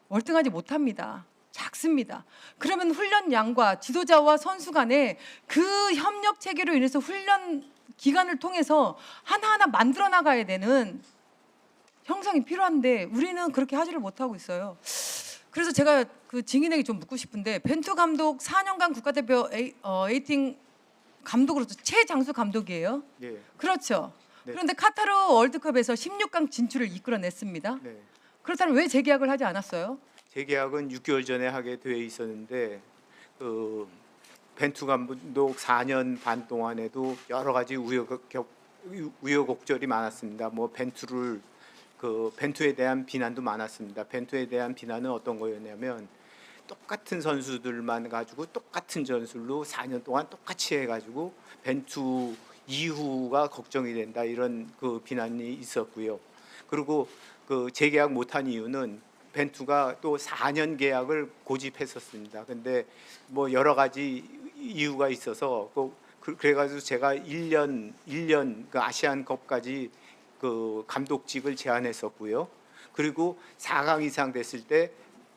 월등하지 못합니다. 작습니다. 그러면 훈련 양과 지도자와 선수 간의 그 협력 체계로 인해서 훈련 기간을 통해서 하나하나 만들어 나가야 되는 형성이 필요한데 우리는 그렇게 하지를 못하고 있어요. 그래서 제가 그 증인에게 좀 묻고 싶은데 벤투 감독 4년간 국가대표 A팀 감독으로서 최장수 감독이에요. 예. 그렇죠. 네. 그런데 카타르 월드컵에서 16강 진출을 이끌어냈습니다. 네. 그렇다면 왜 재계약을 하지 않았어요? 재계약은 6개월 전에 하게 돼 있었는데 벤투 감독 4년 반 동안에도 여러 가지 우여곡절이 많았습니다. 뭐 벤투에 대한 비난도 많았습니다. 벤투에 대한 비난은 어떤 거였냐면 똑같은 선수들만 가지고 똑같은 전술로 4년 동안 똑같이 해가지고 벤투 이후가 걱정이 된다 이런 그 비난이 있었고요. 그리고 그 재계약 못한 이유는 벤투가 또 4년 계약을 고집했었습니다. 근데 뭐 여러 가지 이유가 있어서 그래가지고 제가 1년 그 아시안컵까지 그 감독직을 제안했었고요. 그리고 4강 이상 됐을 때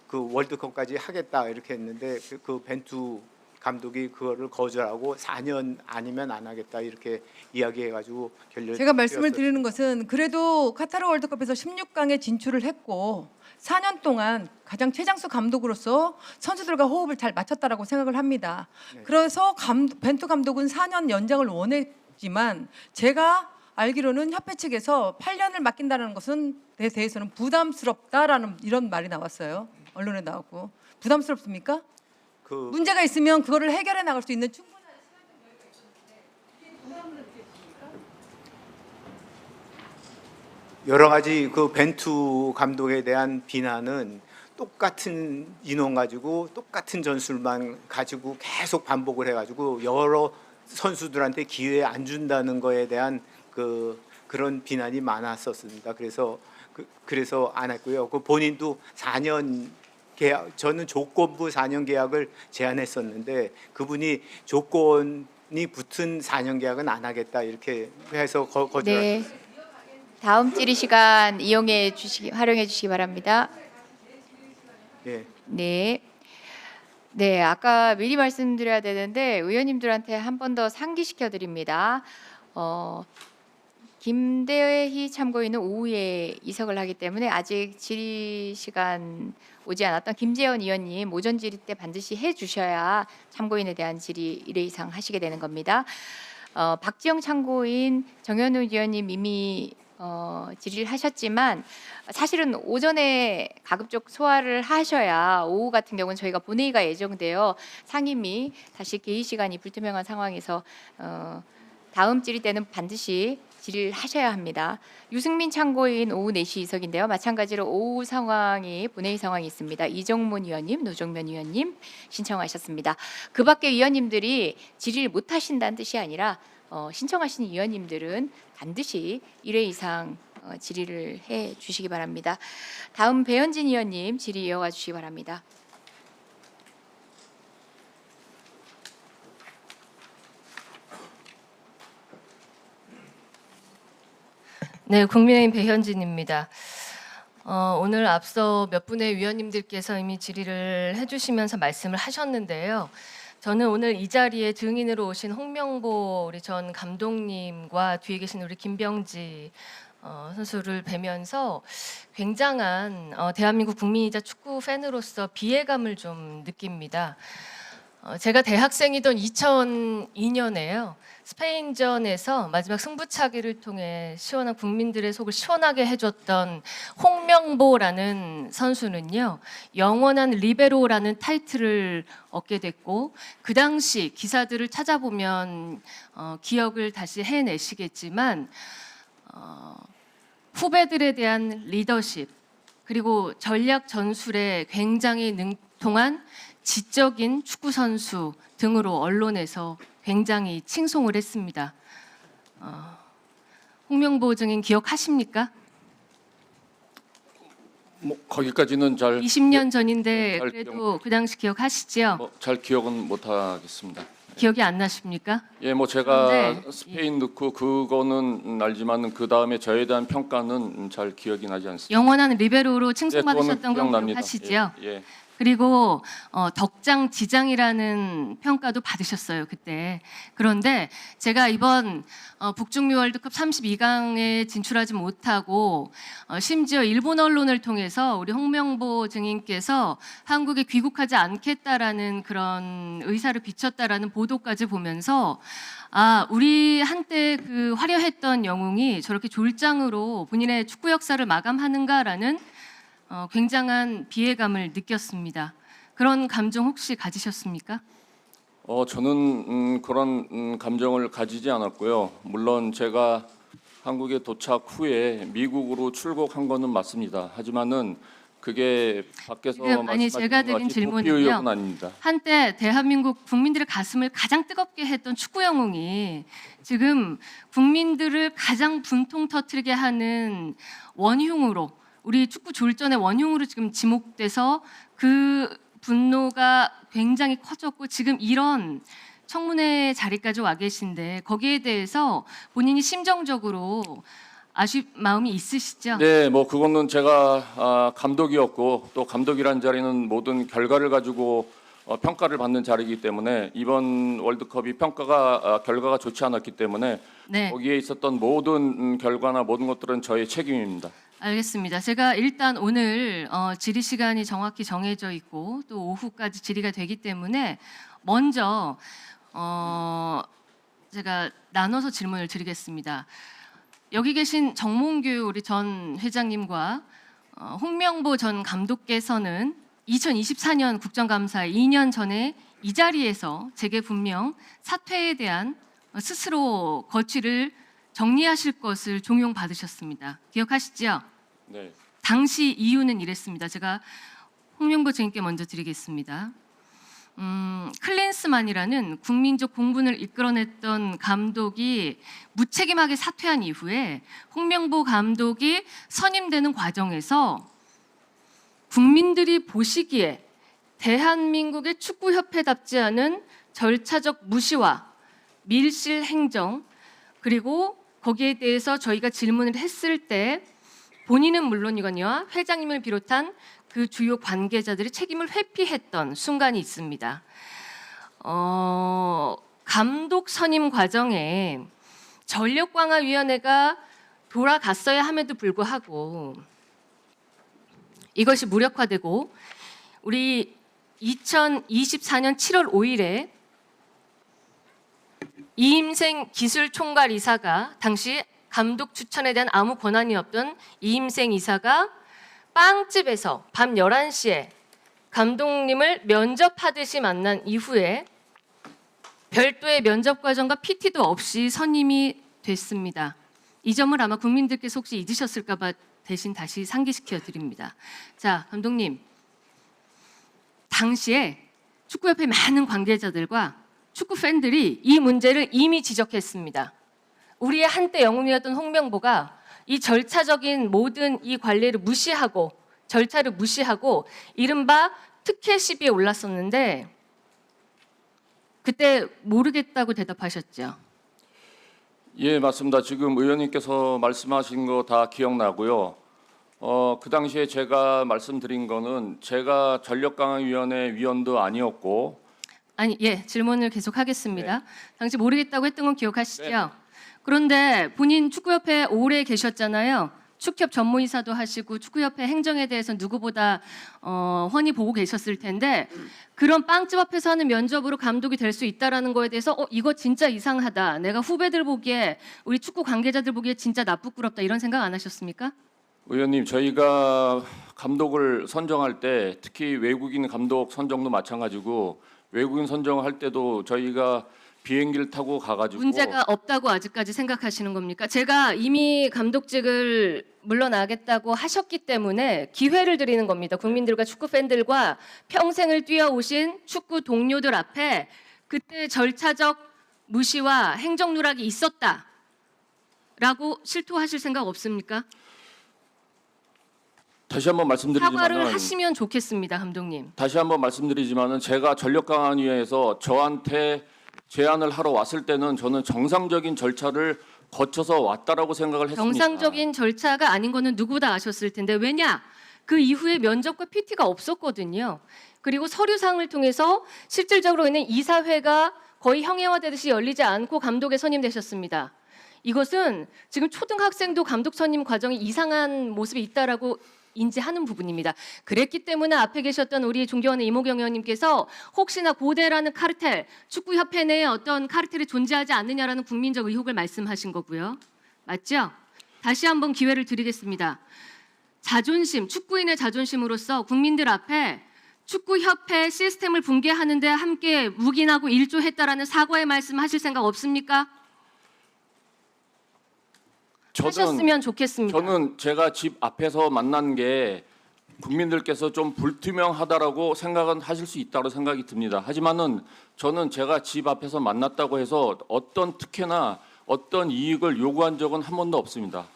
그 월드컵까지 하겠다 이렇게 했는데 그 벤투 감독이 그거를 거절하고 4년 아니면 안 하겠다 이렇게 이야기해가지고 결렬. 제가 말씀을 드리는 것은 그래도 카타르 월드컵에서 16강에 진출을 했고 4년 동안 가장 최장수 감독으로서 선수들과 호흡을 잘 맞췄다라고 생각을 합니다. 네. 그래서 벤투 감독은 4년 연장을 원했지만 제가 알기로는 협회 측에서 8년을 맡긴다는 것은 에 대해서는 부담스럽다라는 이런 말이 나왔어요. 언론에 나왔고 부담스럽습니까? 문제가 있으면 그거를 해결해 나갈 수 있는 충분한 시간적 여유가 있었는데 여러 가지 그 벤투 감독에 대한 비난은 똑같은 인원 가지고 똑같은 전술만 가지고 계속 반복을 해가지고 여러 선수들한테 기회 안 준다는 거에 대한 그런 비난이 많았었습니다. 그래서 안 했고요. 그 본인도 4년 계약, 저는 조건부 4년 계약을 제안했었는데 그분이 조건이 붙은 4년 계약은 안 하겠다 이렇게 해서 거절했습니다. 네. 다음 질의 시간 활용해 주시기 바랍니다. 예. 네. 네, 아까 미리 말씀드려야 되는데 의원님들한테 한 번 더 상기시켜 드립니다. 김대희 참고인은 오후에 이석을 하기 때문에 아직 질의 시간 오지 않았던 김재원 의원님 오전 질의 때 반드시 해 주셔야 참고인에 대한 질의 1회 이상 하시게 되는 겁니다. 박지영 참고인, 정현우 의원님 이미 질의를 하셨지만 사실은 오전에 가급적 소화를 하셔야 오후 같은 경우는 저희가 본회의가 예정되어 상임위 다시 개의 시간이 불투명한 상황에서 다음 질의 때는 반드시 질의를 하셔야 합니다. 유승민 참고인 오후 4시 이석인데요. 마찬가지로 오후 상황이 본회의 상황이 있습니다. 이정문 의원님, 노정면 의원님 신청하셨습니다. 그 밖에 의원님들이 질의를 못 하신다는 뜻이 아니라 신청하신 의원님들은 반드시 1회 이상 질의를 해 주시기 바랍니다. 다음 배현진 의원님 질의 이어가 주시기 바랍니다. 네, 국민의힘 배현진입니다. 오늘 앞서 몇 분의 위원님들께서 이미 질의를 해주시면서 말씀을 하셨는데요. 저는 오늘 이 자리에 증인으로 오신 홍명보 우리 전 감독님과 뒤에 계신 우리 김병지 선수를 뵈면서 굉장한 대한민국 국민이자 축구 팬으로서 비애감을 좀 느낍니다. 제가 대학생이던 2002년에요. 스페인전에서 마지막 승부차기를 통해 시원한 국민들의 속을 시원하게 해줬던 홍명보라는 선수는요. 영원한 리베로라는 타이틀을 얻게 됐고 그 당시 기사들을 찾아보면 기억을 다시 해내시겠지만 후배들에 대한 리더십 그리고 전략 전술에 굉장히 능통한 지적인 축구 선수 등으로 언론에서 굉장히 칭송을 했습니다. 홍명보 증인 기억하십니까? 뭐 거기까지는 잘 20년 전인데 잘 그래도 그 당시 기억하시죠? 잘 기억은 못 하겠습니다. 기억이 안 나십니까? 예, 뭐 제가 그런데 스페인 넣고 그거는 알지만 그 다음에 저에 대한 평가는 잘 기억이 나지 않습니다. 영원한 리베로로 예, 칭송받으셨던 그거는 건 기억납니다. 기억하시죠? 예. 그리고 덕장 지장이라는 평가도 받으셨어요 그때. 그런데 제가 이번 북중미 월드컵 32강에 진출하지 못하고 심지어 일본 언론을 통해서 우리 홍명보 증인께서 한국에 귀국하지 않겠다라는 그런 의사를 비쳤다라는 보도까지 보면서 우리 한때 그 화려했던 영웅이 저렇게 졸장으로 본인의 축구 역사를 마감하는가라는 굉장한 비애감을 느꼈습니다. 그런 감정 혹시 가지셨습니까? 저는 그런 감정을 가지지 않았고요. 물론 제가 한국에 도착 후에 미국으로 출국한 거는 맞습니다. 하지만은 그게 밖에서 아니 제가 드린 질문은요. 아닙니다. 한때 대한민국 국민들의 가슴을 가장 뜨겁게 했던 축구 영웅이 지금 국민들을 가장 분통 터뜨리게 하는 원흉으로 우리 축구 졸전의 원흉으로 지금 지목돼서 그 분노가 굉장히 커졌고 지금 이런 청문회 자리까지 와 계신데 거기에 대해서 본인이 심정적으로 아쉬운 마음이 있으시죠? 네, 뭐 그거는 제가 감독이었고 또 감독이란 자리는 모든 결과를 가지고 평가를 받는 자리이기 때문에 이번 월드컵이 결과가 좋지 않았기 때문에 네. 거기에 있었던 모든 결과나 모든 것들은 저의 책임입니다. 알겠습니다. 제가 일단 오늘 질의 시간이 정확히 정해져 있고 또 오후까지 질의가 되기 때문에 먼저 제가 나눠서 질문을 드리겠습니다. 여기 계신 정몽규 우리 전 회장님과 홍명보 전 감독께서는 2024년 국정감사 2년 전에 이 자리에서 제게 분명 사퇴에 대한 스스로 거취를 정리하실 것을 종용받으셨습니다. 기억하시죠? 네. 당시 이유는 이랬습니다. 제가 홍명보 증인께 먼저 드리겠습니다. 클린스만이라는 국민적 공분을 이끌어냈던 감독이 무책임하게 사퇴한 이후에 홍명보 감독이 선임되는 과정에서 국민들이 보시기에 대한민국의 축구협회답지 않은 절차적 무시와 밀실 행정, 그리고 거기에 대해서 저희가 질문을 했을 때 본인은 물론이거니와 회장님을 비롯한 그 주요 관계자들이 책임을 회피했던 순간이 있습니다. 감독 선임 과정에 전력강화위원회가 돌아갔어야 함에도 불구하고 이것이 무력화되고 우리 2024년 7월 5일에 이임생 기술총괄 이사가 당시 감독 추천에 대한 아무 권한이 없던 이임생 이사가 빵집에서 밤 11시에 감독님을 면접하듯이 만난 이후에 별도의 면접 과정과 PT도 없이 선임이 됐습니다. 이 점을 아마 국민들께서 혹시 잊으셨을까 봐 대신 다시 상기시켜 드립니다. 자, 감독님. 당시에 축구협회 많은 관계자들과 축구 팬들이 이 문제를 이미 지적했습니다. 우리의 한때 영웅이었던 홍명보가 이 절차적인 모든 이 관리를 무시하고 절차를 무시하고 이른바 특혜 시비에 올랐었는데 그때 모르겠다고 대답하셨죠? 예, 맞습니다. 지금 의원님께서 말씀하신 거 다 기억나고요. 그 당시에 제가 말씀드린 거는 제가 전력강화위원회 위원도 아니었고 아니, 예, 질문을 계속하겠습니다. 네. 당시 모르겠다고 했던 건 기억하시죠? 네. 그런데 본인 축구협회 오래 계셨잖아요. 축협 전무이사도 하시고 축구협회 행정에 대해서 누구보다 훤히 보고 계셨을 텐데 그런 빵집 앞에서 하는 면접으로 감독이 될 수 있다라는 거에 대해서 이거 진짜 이상하다. 내가 후배들 보기에 우리 축구 관계자들 보기에 진짜 나쁘끄럽다 이런 생각 안 하셨습니까? 의원님, 저희가 감독을 선정할 때 특히 외국인 감독 선정도 마찬가지고 외국인 선정할 때도 저희가 비행기를 타고 가가지고 문제가 없다고 아직까지 생각하시는 겁니까? 제가 이미 감독직을 물러나겠다고 하셨기 때문에 기회를 드리는 겁니다. 국민들과 축구 팬들과 평생을 뛰어오신 축구 동료들 앞에 그때 절차적 무시와 행정 누락이 있었다라고 실토하실 생각 없습니까? 다시 한번 말씀드리지만은 사과를 하시면 좋겠습니다, 감독님. 다시 한번 말씀드리지만은 제가 전력강화위원회에서 저한테 제안을 하러 왔을 때는 저는 정상적인 절차를 거쳐서 왔다라고 생각을 했습니다. 정상적인 절차가 아닌 거는 누구보다 아셨을 텐데 왜냐? 그 이후에 면접과 PT가 없었거든요. 그리고 서류상을 통해서 실질적으로 있는 이사회가 거의 형해화되듯이 열리지 않고 감독에 선임되셨습니다. 이것은 지금 초등학생도 감독 선임 과정이 이상한 모습이 있다라고 인지하는 부분입니다. 그랬기 때문에 앞에 계셨던 우리 존경하는 이모경 의원님께서 혹시나 고대라는 카르텔, 축구협회 내에 어떤 카르텔이 존재하지 않느냐라는 국민적 의혹을 말씀하신 거고요. 맞죠? 다시 한번 기회를 드리겠습니다. 자존심, 축구인의 자존심으로서 국민들 앞에 축구협회 시스템을 붕괴하는 데 함께 묵인하고 일조했다라는 사과의 말씀 하실 생각 없습니까? 하셨으면 좋겠습니다. 저는 제가 집 앞에서 만난 게 국민들께서 좀 불투명하다라고 생각은 하실 수 있다고 생각이 듭니다. 하지만은 저는 제가 집 앞에서 만났다고 해서 어떤 특혜나 어떤 이익을 요구한 적은 한 번도 없습니다.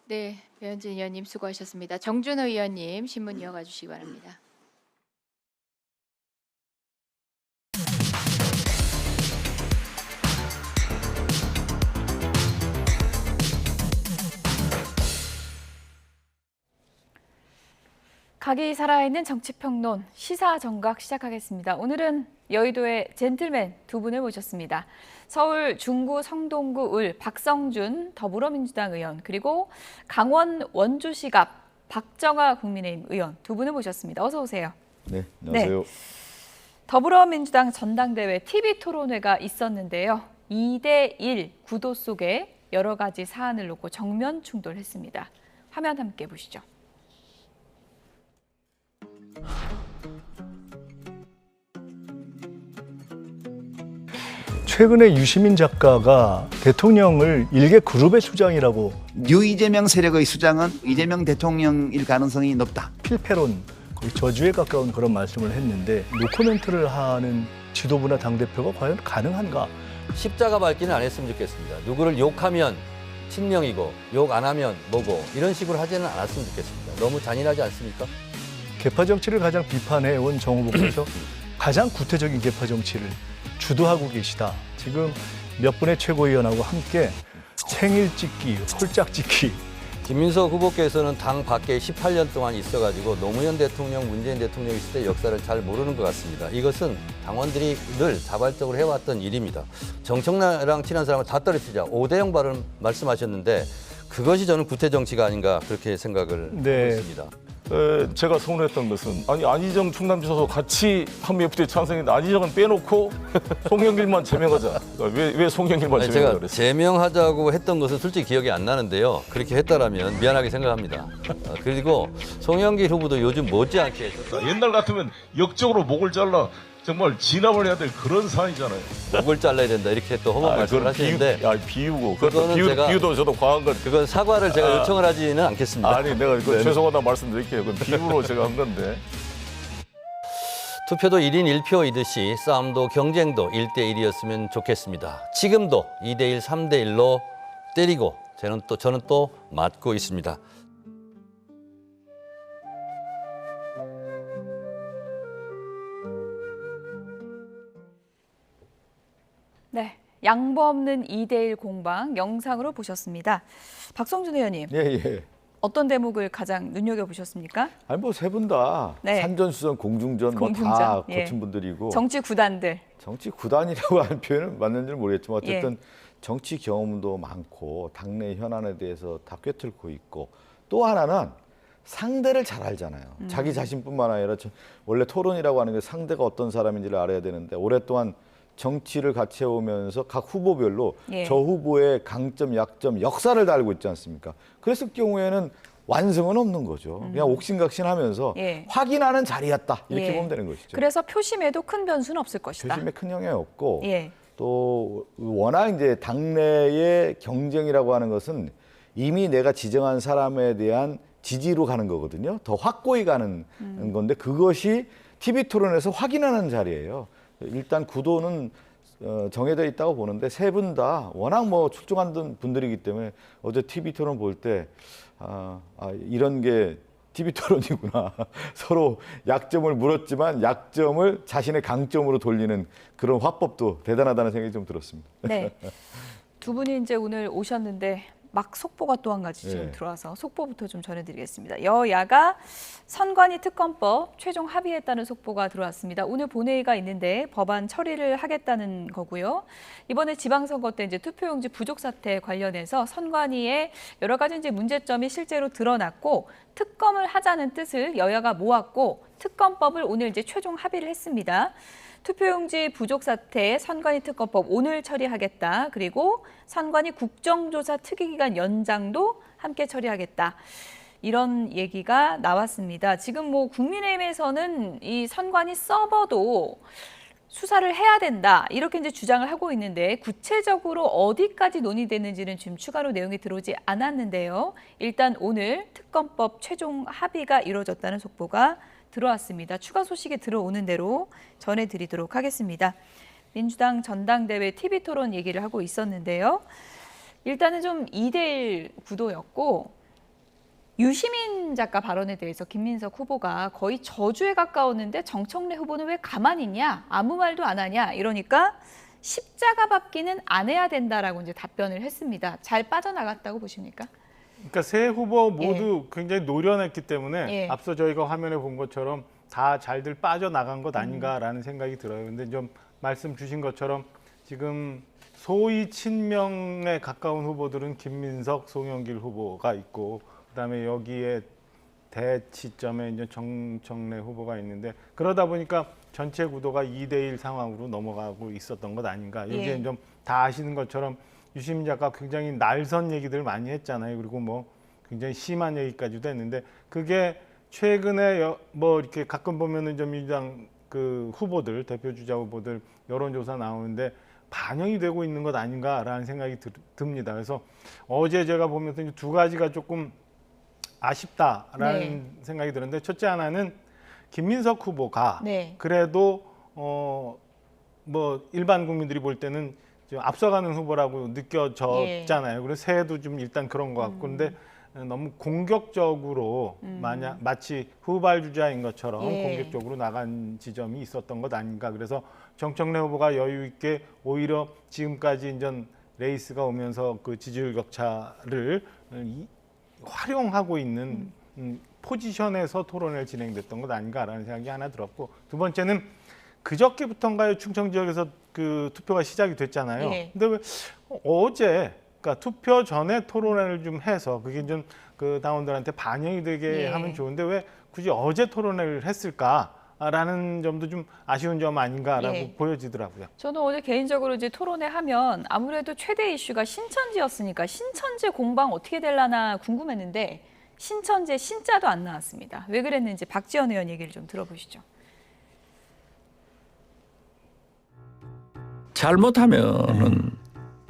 네, 배현진 의원님 수고하셨습니다. 정준호 의원님 신문 이어가 주시기 바랍니다. 각이 살아있는 정치평론 시사정각 시작하겠습니다. 오늘은 여의도의 젠틀맨 두 분을 모셨습니다. 서울 중구 성동구 을 박성준 더불어민주당 의원 그리고 강원 원주시 갑 박정아 국민의힘 의원 두 분을 모셨습니다. 어서 오세요. 네, 안녕하세요. 네. 더불어민주당 전당대회 TV토론회가 있었는데요. 2대1 구도 속에 여러 가지 사안을 놓고 정면 충돌했습니다. 화면 함께 보시죠. 최근에 유시민 작가가 대통령을 일개 그룹의 수장이라고 뉴 이재명 세력의 수장은 이재명 대통령일 가능성이 높다. 필패론, 거의 저주에 가까운 그런 말씀을 했는데 노코멘트를 하는 지도부나 당대표가 과연 가능한가? 십자가 밟기는 안 했으면 좋겠습니다. 누구를 욕하면 친명이고 욕 안 하면 뭐고 이런 식으로 하지는 않았으면 좋겠습니다. 너무 잔인하지 않습니까? 개파 정치를 가장 비판해온 정 후보께서 가장 구태적인 개파 정치를 주도하고 계시다. 지금 몇 분의 최고위원하고 함께 생일 찍기, 홀짝 찍기. 김민석 후보께서는 당 밖에 18년 동안 있어가지고 노무현 대통령, 문재인 대통령 있을 때 역사를 잘 모르는 것 같습니다. 이것은 당원들이 늘 자발적으로 해왔던 일입니다. 정청래랑 친한 사람을 다 떨어뜨리자. 5대0 발언 말씀하셨는데 그것이 저는 구태 정치가 아닌가 그렇게 생각을 하고 있습니다. 제가 서운했던 것은 아니 안희정 충남지사도 같이 한미FTA 찬성했는데 안희정은 빼놓고 송영길만 제명하자. 왜 송영길만 제명하자 제가 그랬어요? 제명하자고 했던 것은 솔직히 기억이 안 나는데요. 그렇게 했다라면 미안하게 생각합니다. 그리고 송영길 후보도 요즘 못지않게 했었어요. 옛날 같으면 역적으로 목을 잘라 정말 진압을 해야 될 그런 상황이잖아요. 목을 잘라야 된다 이렇게 또 험한 말씀을 하시는데 비유고 그거는 비유도 저도 과한 것. 그건 사과를 제가 요청을 하지는 않겠습니다. 아니 내가 네. 죄송하다 말씀드릴게요. 그건 비유로 제가 한 건데. 투표도 1인 1표이듯이 싸움도 경쟁도 1대1이었으면 좋겠습니다. 지금도 2대1, 3대1로 때리고 저는 또 맞고 있습니다. 네, 양보 없는 2대1 공방 영상으로 보셨습니다. 박성준 의원님. 예. 어떤 대목을 가장 눈여겨보셨습니까? 아니 뭐 세 분 다 네. 산전수전, 공중전 공중전, 뭐 다 예. 거친 분들이고 정치 구단들. 정치 구단이라고 하는 표현은 맞는지는 모르겠지만 어쨌든 예. 정치 경험도 많고 당내 현안에 대해서 다 꿰뚫고 있고 또 하나는 상대를 잘 알잖아요. 자기 자신뿐만 아니라 원래 토론이라고 하는 게 상대가 어떤 사람인지를 알아야 되는데 오랫동안 정치를 같이 해오면서 각 후보별로 예. 저 후보의 강점, 약점, 역사를 다 알고 있지 않습니까? 그랬을 경우에는 완성은 없는 거죠. 그냥 옥신각신하면서 예. 확인하는 자리였다 이렇게 예. 보면 되는 것이죠. 그래서 표심에도 큰 변수는 없을 것이다. 표심에 큰 영향이 없고 예. 또 워낙 이제 당내의 경쟁이라고 하는 것은 이미 내가 지정한 사람에 대한 지지로 가는 거거든요. 더 확고히 가는 건데 그것이 TV 토론에서 확인하는 자리예요. 일단 구도는 정해져 있다고 보는데 세 분 다 워낙 뭐 출중한 분들이기 때문에 어제 TV 토론 볼 때 이런 게 TV 토론이구나. 서로 약점을 물었지만 약점을 자신의 강점으로 돌리는 그런 화법도 대단하다는 생각이 좀 들었습니다. 네. 두 분이 이제 오늘 오셨는데 막 속보가 또 한 가지 지금 네. 들어와서 속보부터 좀 전해드리겠습니다. 여야가 선관위 특검법 최종 합의했다는 속보가 들어왔습니다. 오늘 본회의가 있는데 법안 처리를 하겠다는 거고요. 이번에 지방선거 때 이제 투표용지 부족 사태 관련해서 선관위에 여러 가지 이제 문제점이 실제로 드러났고 특검을 하자는 뜻을 여야가 모았고 특검법을 오늘 이제 최종 합의를 했습니다. 투표용지 부족 사태 선관위 특검법 오늘 처리하겠다. 그리고 선관위 국정조사 특위기간 연장도 함께 처리하겠다. 이런 얘기가 나왔습니다. 지금 뭐 국민의힘에서는 이 선관위 서버도 수사를 해야 된다. 이렇게 이제 주장을 하고 있는데 구체적으로 어디까지 논의됐는지는 지금 추가로 내용이 들어오지 않았는데요. 일단 오늘 특검법 최종 합의가 이루어졌다는 속보가 들어왔습니다. 추가 소식이 들어오는 대로 전해드리도록 하겠습니다. 민주당 전당대회 TV토론 얘기를 하고 있었는데요. 일단은 좀 2대1 구도였고 유시민 작가 발언에 대해서 김민석 후보가 거의 저주에 가까웠는데 정청래 후보는 왜 가만히 있냐? 아무 말도 안 하냐? 이러니까 십자가 밟기는 안 해야 된다라고 이제 답변을 했습니다. 잘 빠져나갔다고 보십니까? 그러니까 세 후보 모두 굉장히 노련했기 때문에 예. 앞서 저희가 화면에 본 것처럼 다 잘들 빠져나간 것 아닌가라는 생각이 들어요. 근데 좀 말씀 주신 것처럼 지금 소위 친명에 가까운 후보들은 김민석, 송영길 후보가 있고 그다음에 여기에 대치점에 이제 정청래 후보가 있는데 그러다 보니까 전체 구도가 2대1 상황으로 넘어가고 있었던 것 아닌가. 이제 예. 좀 다 아시는 것처럼 유시민 작가 굉장히 날선 얘기들 많이 했잖아요. 그리고 뭐 굉장히 심한 얘기까지도 했는데 그게 최근에 뭐 이렇게 가끔 보면은 좀 민주당 그 후보들 대표 주자 후보들 여론조사 나오는데 반영이 되고 있는 것 아닌가라는 생각이 듭니다. 그래서 어제 제가 보면서 이제 두 가지가 조금 아쉽다라는 생각이 들었는데, 첫째 하나는 김민석 후보가 그래도 뭐 일반 국민들이 볼 때는 좀 앞서가는 후보라고 느껴졌잖아요. 그래서 새해도 좀 일단 그런 것 같고, 근데 너무 공격적으로 마치 후발주자인 것처럼 공격적으로 나간 지점이 있었던 것 아닌가. 그래서 정청래 후보가 여유 있게 오히려 지금까지 이제 레이스가 오면서 그 지지율 격차를 활용하고 있는 포지션에서 토론회를 진행됐던 것 아닌가라는 생각이 하나 들었고, 두 번째는 그저께부터인가요? 충청 지역에서 그 투표가 시작이 됐잖아요. 근데 왜 어제, 그러니까 투표 전에 토론회를 좀 해서 그게 좀 그 당원들한테 반영이 되게 하면 좋은데 왜 굳이 어제 토론회를 했을까라는 점도 좀 아쉬운 점 아닌가라고 보여지더라고요. 저는 어제 개인적으로 이제 토론회 하면 아무래도 최대 이슈가 신천지였으니까 신천지 공방 어떻게 될라나 궁금했는데 신천지의 신자도 안 나왔습니다. 왜 그랬는지 박지원 의원 얘기를 좀 들어보시죠. 잘못하면은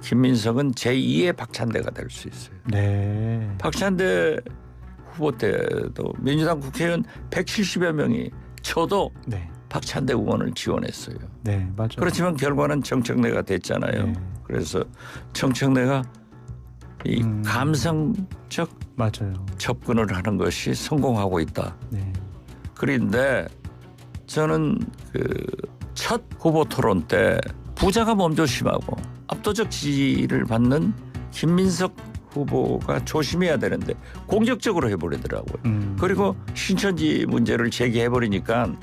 김민석은 제2의 박찬대가 될 수 있어요. 박찬대 후보 때도 민주당 국회의원 170여 명이 저도 박찬대 의원을 지원했어요. 맞아요. 그렇지만 결과는 정청래가 됐잖아요. 그래서 정청래가 이 감성적 접근을 하는 것이 성공하고 있다. 그런데 저는 그 첫 후보 토론 때 부자가 몸조심하고 압도적 지지를 받는 김민석 후보가 조심해야 되는데 공격적으로 해버리더라고요. 그리고 신천지 문제를 제기해버리니까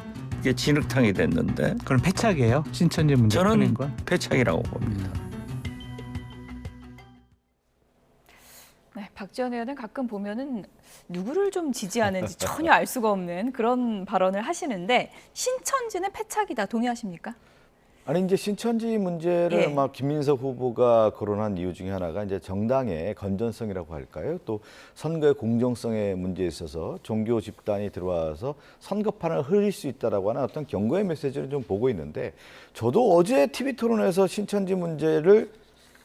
이게 진흙탕이 됐는데. 그럼 패착이에요? 신천지 문제 푸는 건? 저는 패착이라고 봅니다. 네, 박지원 의원은 가끔 보면은 누구를 좀 지지하는지 전혀 알 수가 없는 그런 발언을 하시는데 신천지는 패착이다 동의하십니까? 아니 이제 신천지 문제를 막 김민석 후보가 거론한 이유 중에 하나가 이제 정당의 건전성이라고 할까요? 또 선거의 공정성의 문제에 있어서 종교 집단이 들어와서 선거판을 흐릴 수 있다라고 하는 어떤 경고의 메시지를 좀 보고 있는데, 저도 어제 TV 토론에서 신천지 문제를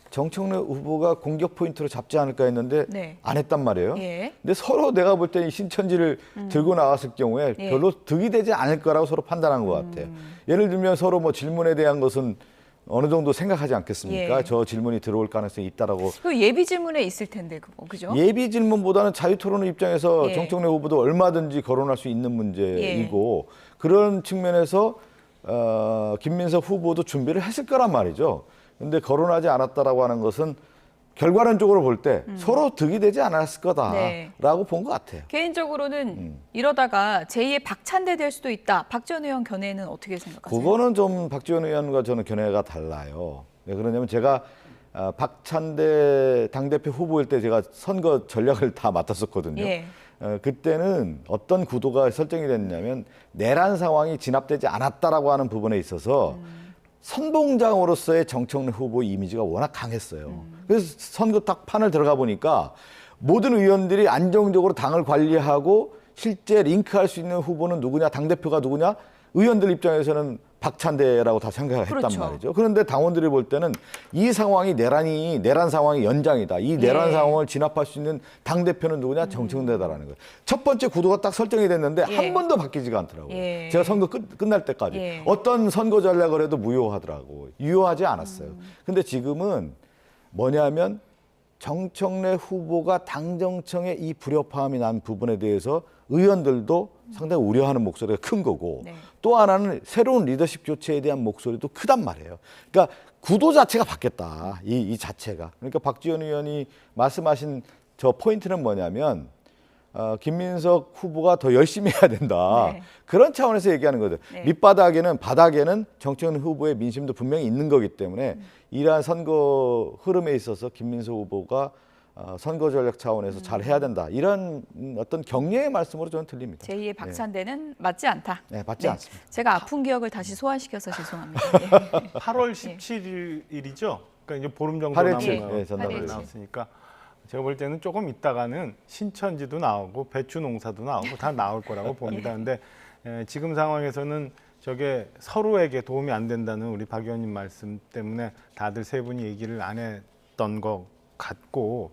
정청래 후보가 공격 포인트로 잡지 않을까 했는데 안 했단 말이에요. 근데 서로 내가 볼 때 신천지를 들고 나왔을 경우에 별로 득이 되지 않을 거라고 서로 판단한 것 같아요. 예를 들면 서로 뭐 질문에 대한 것은 어느 정도 생각하지 않겠습니까? 저 질문이 들어올 가능성이 있다라고. 그 예비 질문에 있을 텐데 그거 그죠? 예비 질문보다는 자유토론 입장에서 정청래 후보도 얼마든지 거론할 수 있는 문제이고 그런 측면에서 김민석 후보도 준비를 했을 거란 말이죠. 근데 거론하지 않았다라고 하는 것은 결과론적으로 볼 때 서로 득이 되지 않았을 거다라고 본 것 같아요. 개인적으로는 이러다가 제2의 박찬대 될 수도 있다. 박지원 의원 견해는 어떻게 생각하세요? 그거는 좀 박지원 의원과 저는 견해가 달라요. 왜 그러냐면 제가 박찬대 당대표 후보일 때 제가 선거 전략을 다 맡았었거든요. 그때는 어떤 구도가 설정이 됐냐면 내란 상황이 진압되지 않았다라고 하는 부분에 있어서 선봉장으로서의 정청래 후보 이미지가 워낙 강했어요. 그래서 선거 딱 판을 들어가 보니까 모든 의원들이 안정적으로 당을 관리하고 실제 링크할 수 있는 후보는 누구냐, 당대표가 누구냐, 의원들 입장에서는 박찬대라고 다 생각을 했단 말이죠. 그런데 당원들이 볼 때는 이 상황이 내란 상황의 연장이다. 이 내란 상황을 진압할 수 있는 당대표는 누구냐? 정청래다라는 거예요. 첫 번째 구도가 딱 설정이 됐는데 한 번도 바뀌지가 않더라고요. 제가 선거 끝날 때까지. 어떤 선거 전략을 해도 무효하더라고요. 유효하지 않았어요. 근데 지금은 뭐냐면 정청래 후보가 당정청의 이 불협화음이 난 부분에 대해서 의원들도 상당히 우려하는 목소리가 큰 거고 또 하나는 새로운 리더십 교체에 대한 목소리도 크단 말이에요. 그러니까 구도 자체가 바뀌었다. 이 자체가. 그러니까 박지원 의원이 말씀하신 저 포인트는 뭐냐면 김민석 후보가 더 열심히 해야 된다. 그런 차원에서 얘기하는 거죠. 바닥에는 정청래 후보의 민심도 분명히 있는 거기 때문에 이러한 선거 흐름에 있어서 김민석 후보가 선거 전략 차원에서 잘 해야 된다. 이런 어떤 격려의 말씀으로 저는 들립니다. 제2의 박찬대는 맞지 않다. 맞지 않습니다. 제가 아픈 기억을 다시 소환시켜서 죄송합니다. 8월 17일이죠. 그러니까 이제 보름 정도 남았으니까 제가 볼 때는 조금 있다가는 신천지도 나오고 배추 농사도 나오고 다 나올 거라고 봅니다. 근데 지금 상황에서는 저게 서로에게 도움이 안 된다는 우리 박 의원님 말씀 때문에 다들 세 분이 얘기를 안 했던 것 같고,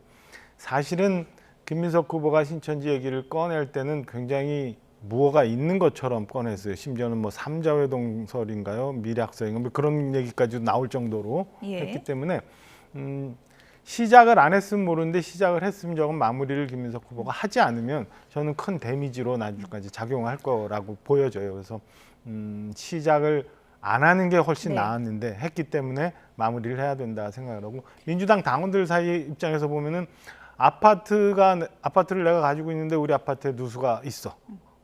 사실은 김민석 후보가 신천지 얘기를 꺼낼 때는 굉장히 무엇가 있는 것처럼 꺼냈어요. 심지어는 뭐 삼자회동설인가요? 미략설인가 뭐 그런 얘기까지도 나올 정도로 했기 때문에 시작을 안 했으면 모르는데 시작을 했으면 저건 마무리를 김민석 후보가 하지 않으면 저는 큰 데미지로 나중까지 작용할 거라고 보여져요. 그래서 시작을 안 하는 게 훨씬 나았는데 했기 때문에 마무리를 해야 된다 생각을 하고, 민주당 당원들 사이 입장에서 보면은 아파트를 내가 가지고 있는데 우리 아파트에 누수가 있어.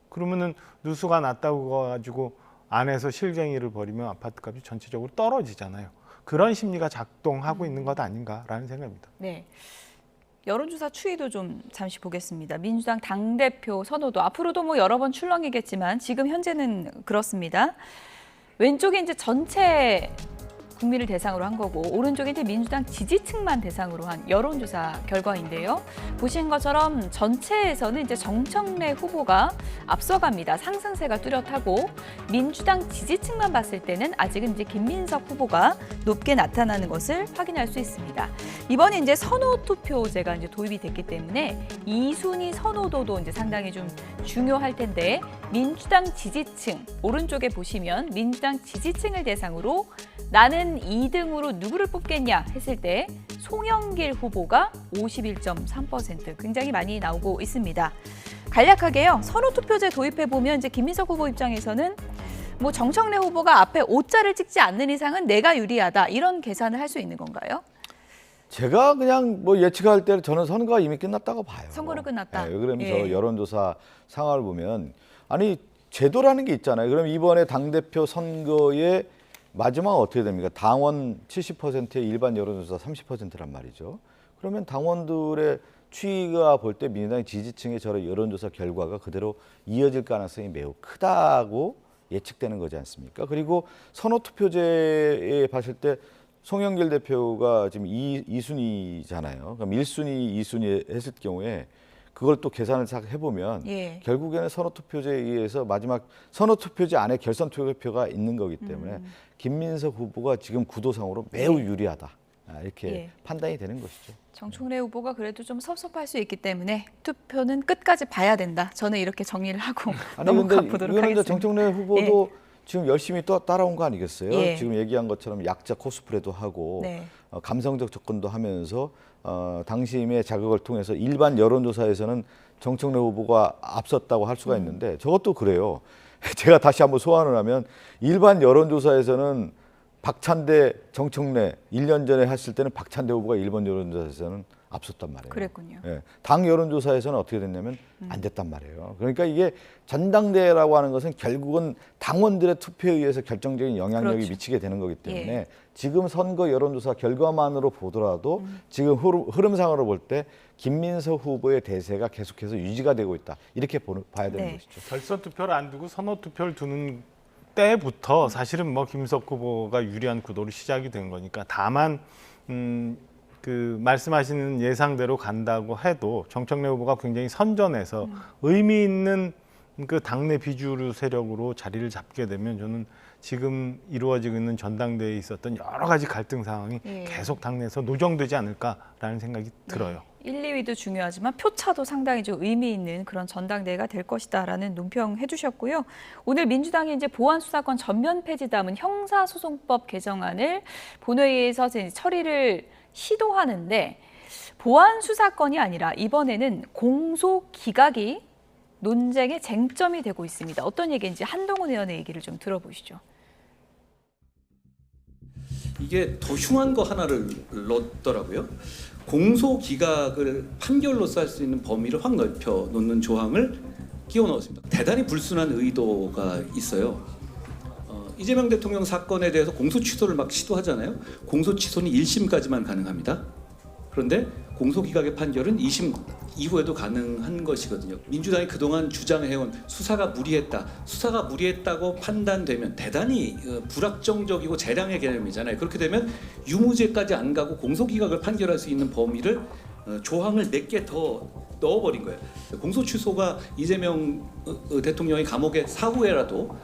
그러면은 누수가 났다고 가지고 안에서 실갱이를 벌이면 아파트 값이 전체적으로 떨어지잖아요. 그런 심리가 작동하고 있는 것 아닌가라는 생각입니다. 네. 여론조사 추이도 좀 잠시 보겠습니다. 민주당 당대표 선호도 앞으로도 뭐 여러 번 출렁이겠지만 지금 현재는 그렇습니다. 왼쪽에 이제 전체 국민을 대상으로 한 거고, 오른쪽에 이제 민주당 지지층만 대상으로 한 여론조사 결과인데요. 보신 것처럼 전체에서는 이제 정청래 후보가 앞서갑니다. 상승세가 뚜렷하고, 민주당 지지층만 봤을 때는 아직은 이제 김민석 후보가 높게 나타나는 것을 확인할 수 있습니다. 이번에 이제 선호 투표제가 이제 도입이 됐기 때문에 2순위 선호도도 이제 상당히 좀 중요할 텐데, 민주당 지지층 오른쪽에 보시면 민주당 지지층을 대상으로 나는 2등으로 누구를 뽑겠냐 했을 때 송영길 후보가 51.3% 굉장히 많이 나오고 있습니다. 간략하게요. 선호투표제 도입해보면 이제 김민석 후보 입장에서는 뭐 정청래 후보가 앞에 5자를 찍지 않는 이상은 내가 유리하다, 이런 계산을 할 수 있는 건가요? 제가 그냥 뭐 예측할 때 저는 선거가 이미 끝났다고 봐요. 선거는 끝났다. 네, 그러면서 여론조사 상황을 보면 아니 제도라는 게 있잖아요. 그럼 이번에 당대표 선거에 마지막은 어떻게 됩니까? 당원 70%에 일반 여론조사 30%란 말이죠. 그러면 당원들의 추이가 볼 때 민주당 지지층의 저런 여론조사 결과가 그대로 이어질 가능성이 매우 크다고 예측되는 거지 않습니까? 그리고 선호투표제에 봤을 때 송영길 대표가 지금 2순위잖아요. 그럼 1순위, 2순위 했을 경우에 그걸 또 계산을 싹 해보면 결국에는 선호투표제에 의해서 마지막 선호투표제 안에 결선투표가 있는 거기 때문에 김민석 후보가 지금 구도상으로 매우 유리하다, 이렇게 판단이 되는 것이죠. 정청래 후보가 그래도 좀 섭섭할 수 있기 때문에 투표는 끝까지 봐야 된다. 저는 이렇게 정리를 하고 넘어가 보도록 하겠습니다. 정청래 후보도 지금 열심히 또 따라온 거 아니겠어요? 지금 얘기한 것처럼 약자 코스프레도 하고 감성적 접근도 하면서 당심의 자극을 통해서 일반 여론조사에서는 정청래 후보가 앞섰다고 할 수가 있는데 저것도 그래요. 제가 다시 한번 소환을 하면 일반 여론조사에서는 박찬대, 정청래 1년 전에 했을 때는 박찬대 후보가 일본 여론조사에서는 앞섰단 말이에요. 그랬군요. 당 여론조사에서는 어떻게 됐냐면 안 됐단 말이에요. 그러니까 이게 전당대회라고 하는 것은 결국은 당원들의 투표에 의해서 결정적인 영향력이 미치게 되는 거기 때문에 지금 선거 여론조사 결과만으로 보더라도 지금 흐름상으로 볼 때 김민석 후보의 대세가 계속해서 유지가 되고 있다, 이렇게 봐야 되는 것이죠. 결선 투표를 안 두고 선호 투표를 두는 때부터 사실은 뭐 김민석 후보가 유리한 구도로 시작이 된 거니까, 다만 그 말씀하시는 예상대로 간다고 해도 정청래 후보가 굉장히 선전해서 의미 있는 그 당내 비주류 세력으로 자리를 잡게 되면 저는 지금 이루어지고 있는 전당대회에 있었던 여러 가지 갈등 상황이 계속 당내에서 노정되지 않을까라는 생각이 들어요. 1, 2위도 중요하지만 표차도 상당히 좀 의미 있는 그런 전당대회가 될 것이다라는 논평 해주셨고요. 오늘 민주당이 이제 보안수사권 전면 폐지 담은 형사소송법 개정안을 본회의에서 이제 처리를 시도하는데, 보안수사권이 아니라 이번에는 공소기각이 논쟁의 쟁점이 되고 있습니다. 어떤 얘기인지 한동훈 의원의 얘기를 좀 들어보시죠. 이게 더 흉한 거 하나를 넣었더라고요. 공소기각을 판결로서 할 수 있는 범위를 확 넓혀 놓는 조항을 끼워 넣었습니다. 대단히 불순한 의도가 있어요. 이재명 대통령 사건에 대해서 공소 취소를 막 시도하잖아요. 공소 취소는 1심까지만 가능합니다. 그런데 공소기각의 판결은 2심 이후에도 가능한 것이거든요. 민주당이 그동안 주장해온 수사가 무리했다. 수사가 무리했다고 판단되면 대단히 불확정적이고 재량의 개념이잖아요. 그렇게 되면 유무죄까지 안 가고 공소기각을 판결할 수 있는 범위를 조항을 몇 개 더 넣어버린 거예요. 공소 취소가 이재명 대통령이 감옥에 사후에라도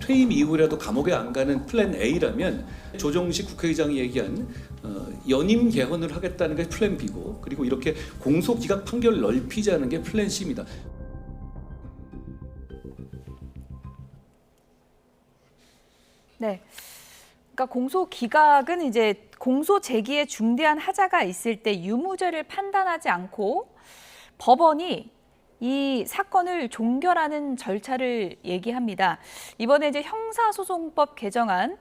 퇴임 이후라도 감옥에 안 가는 플랜 A라면 조정식 국회의장이 얘기한 연임 개헌을 하겠다는 게 플랜 B고, 그리고 이렇게 공소 기각 판결 넓히자는 게 플랜 C입니다. 네. 그러니까 공소 기각은 이제 공소 제기에 중대한 하자가 있을 때 유무죄를 판단하지 않고 법원이 이 사건을 종결하는 절차를 얘기합니다. 이번에 이제 형사소송법 개정안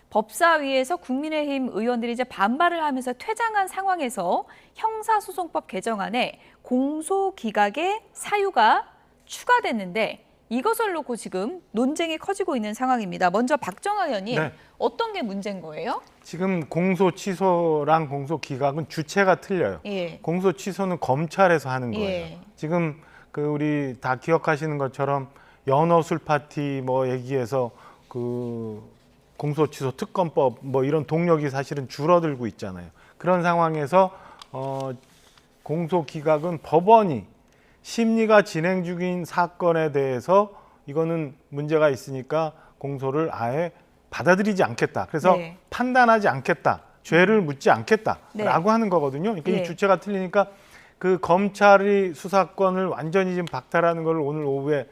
법사위에서 국민의힘 의원들이 이제 반발을 하면서 퇴장한 상황에서 형사소송법 개정안에 공소 기각의 사유가 추가됐는데 이것을 놓고 지금 논쟁이 커지고 있는 상황입니다. 먼저 박정아 의원님, 네. 어떤 게 문제인 거예요? 지금 공소 취소랑 공소 기각은 주체가 틀려요. 예. 공소 취소는 검찰에서 하는 거예요. 예. 지금 그 우리 다 기억하시는 것처럼 연어술 파티 뭐 얘기해서 그 공소 취소 특검법 뭐 이런 동력이 사실은 줄어들고 있잖아요. 그런 상황에서 공소 기각은 법원이 심리가 진행 중인 사건에 대해서 이거는 문제가 있으니까 공소를 아예 받아들이지 않겠다. 그래서 네. 판단하지 않겠다. 죄를 묻지 않겠다라고 네. 하는 거거든요. 그러니까 네. 이 주체가 틀리니까 그 검찰이 수사권을 완전히 지금 박탈하는 걸 오늘 오후에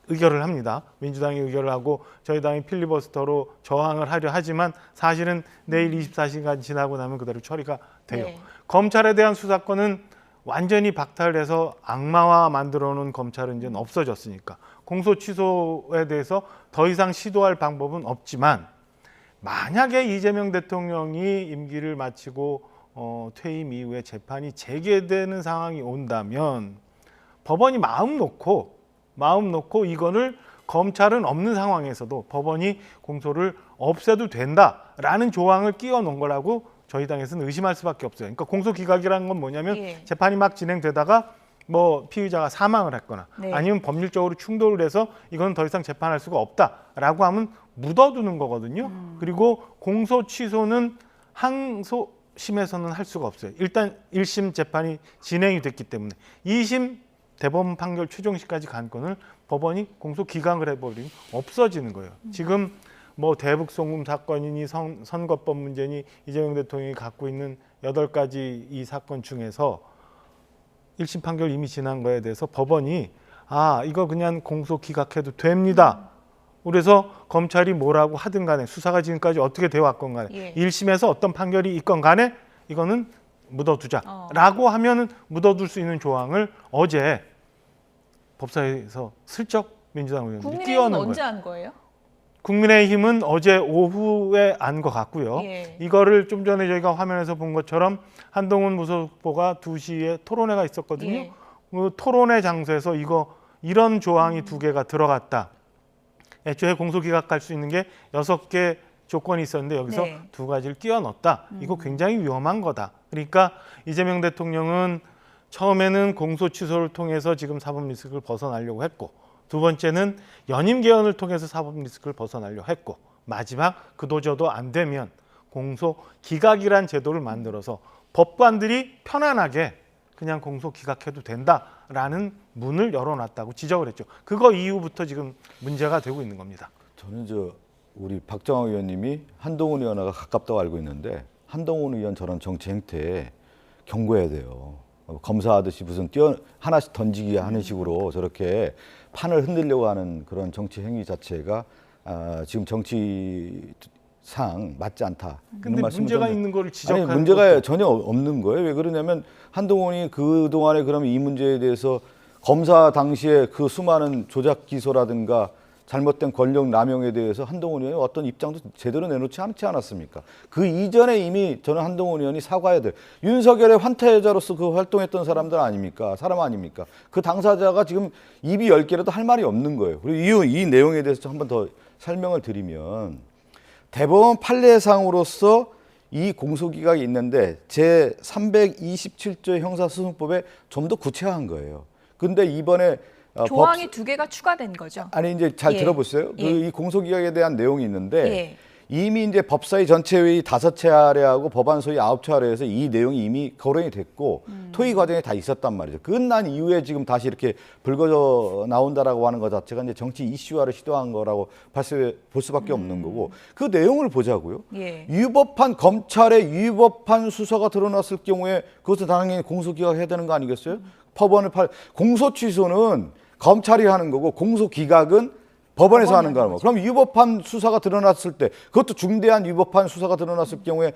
의결을 합니다. 민주당이 의결을 하고 저희 당이 필리버스터로 저항을 하려 하지만 사실은 내일 24시간 지나고 나면 그대로 처리가 돼요. 네. 검찰에 대한 수사권은 완전히 박탈돼서 악마화 만들어놓은 검찰은 이제 없어졌으니까 공소 취소에 대해서 더 이상 시도할 방법은 없지만 만약에 이재명 대통령이 임기를 마치고 퇴임 이후에 재판이 재개되는 상황이 온다면 법원이 마음 놓고 이거를 검찰은 없는 상황에서도 법원이 공소를 없애도 된다라는 조항을 끼워 놓은 거라고 저희 당에서는 의심할 수밖에 없어요. 그러니까 공소 기각이라는 건 뭐냐면 예. 재판이 막 진행되다가 뭐 피의자가 사망을 했거나 네. 아니면 법률적으로 충돌을 해서 이건 더 이상 재판할 수가 없다라고 하면 묻어두는 거거든요. 그리고 공소 취소는 항소심에서는 할 수가 없어요. 일단 1심 재판이 진행이 됐기 때문에 2심 대법원 판결 최종시까지 간 건을 법원이 공소 기각을 해버리면 없어지는 거예요. 지금 뭐 대북송금 사건이니 선거법 문제니 이재명 대통령이 갖고 있는 8가지 이 사건 중에서 1심 판결 이미 지난 거에 대해서 법원이 이거 그냥 공소 기각해도 됩니다. 그래서 검찰이 뭐라고 하든 간에 수사가 지금까지 어떻게 되어 왔건 간에 예. 1심에서 어떤 판결이 있건 간에 이거는 묻어두자라고 하면은 묻어둘 수 있는 조항을 어제 법사위에서 슬쩍 민주당 의원들이 국민의힘은 띄워놓은 언제 거예요. 한 거예요? 국민의힘은 어제 오후에 안 것 같고요. 예. 이거를 좀 전에 저희가 화면에서 본 것처럼 한동훈 무소속보가 2시에 토론회가 있었거든요. 예. 그 토론회 장소에서 이런 조항이 2개가 들어갔다. 애초에 공소기각할 수 있는 게 6개 조건이 있었는데 여기서 네. 2가지를 끼워 넣었다. 이거 굉장히 위험한 거다. 그러니까 이재명 대통령은 처음에는 공소 취소를 통해서 지금 사법 리스크를 벗어나려고 했고, 두 번째는 연임 개헌을 통해서 사법 리스크를 벗어나려고 했고, 마지막 그도저도 안 되면 공소 기각이란 제도를 만들어서 법관들이 편안하게 그냥 공소 기각해도 된다라는 문을 열어놨다고 지적을 했죠. 그거 이후부터 지금 문제가 되고 있는 겁니다. 저는 우리 박정아 의원님이 한동훈 의원과 가깝다고 알고 있는데 한동훈 의원 저런 정치 행태에 경고해야 돼요. 검사하듯이 무슨 하나씩 던지기 하는 식으로 저렇게 판을 흔들려고 하는 그런 정치 행위 자체가 지금 정치상 맞지 않다. 근데 문제가 있는 거를 지적하는 아니, 문제가 전혀 없는 거예요. 왜 그러냐면 한동훈이 그동안에 그러면 이 문제에 대해서 검사 당시에 그 수많은 조작 기소라든가 잘못된 권력 남용에 대해서 한동훈 의원이 어떤 입장도 제대로 내놓지 않지 않았습니까? 그 이전에 이미 저는 한동훈 의원이 사과해야 돼요. 윤석열의 환타여자로서 그 활동했던 사람들 아닙니까? 사람 아닙니까? 그 당사자가 지금 입이 10개라도 할 말이 없는 거예요. 그리고 이 내용에 대해서 한 번 더 설명을 드리면 대법원 판례상으로서 이 공소기각이 있는데 제 327조 형사소송법에 좀 더 구체화한 거예요. 근데 이번에 조항이 2개가 추가된 거죠. 아니 이제 잘 예. 들어보세요. 예. 이 공소기각에 대한 내용이 있는데 예. 이미 이제 법사위 전체회의 5차례하고 법안 소위 9차례에서 이 내용이 이미 거론이 됐고 토의 과정에 다 있었단 말이죠. 끝난 이후에 지금 다시 이렇게 불거져 나온다라고 하는 것 자체가 이제 정치 이슈화를 시도한 거라고 볼 수밖에 없는 거고 그 내용을 보자고요. 예. 위법한 검찰의 위법한 수사가 드러났을 경우에 그것은 당연히 공소기각해야 되는 거 아니겠어요? 공소 취소는 검찰이 하는 거고 공소 기각은 법원에서 하는 거라고. 그럼 위법한 수사가 드러났을 때 그것도 중대한 위법한 수사가 드러났을 경우에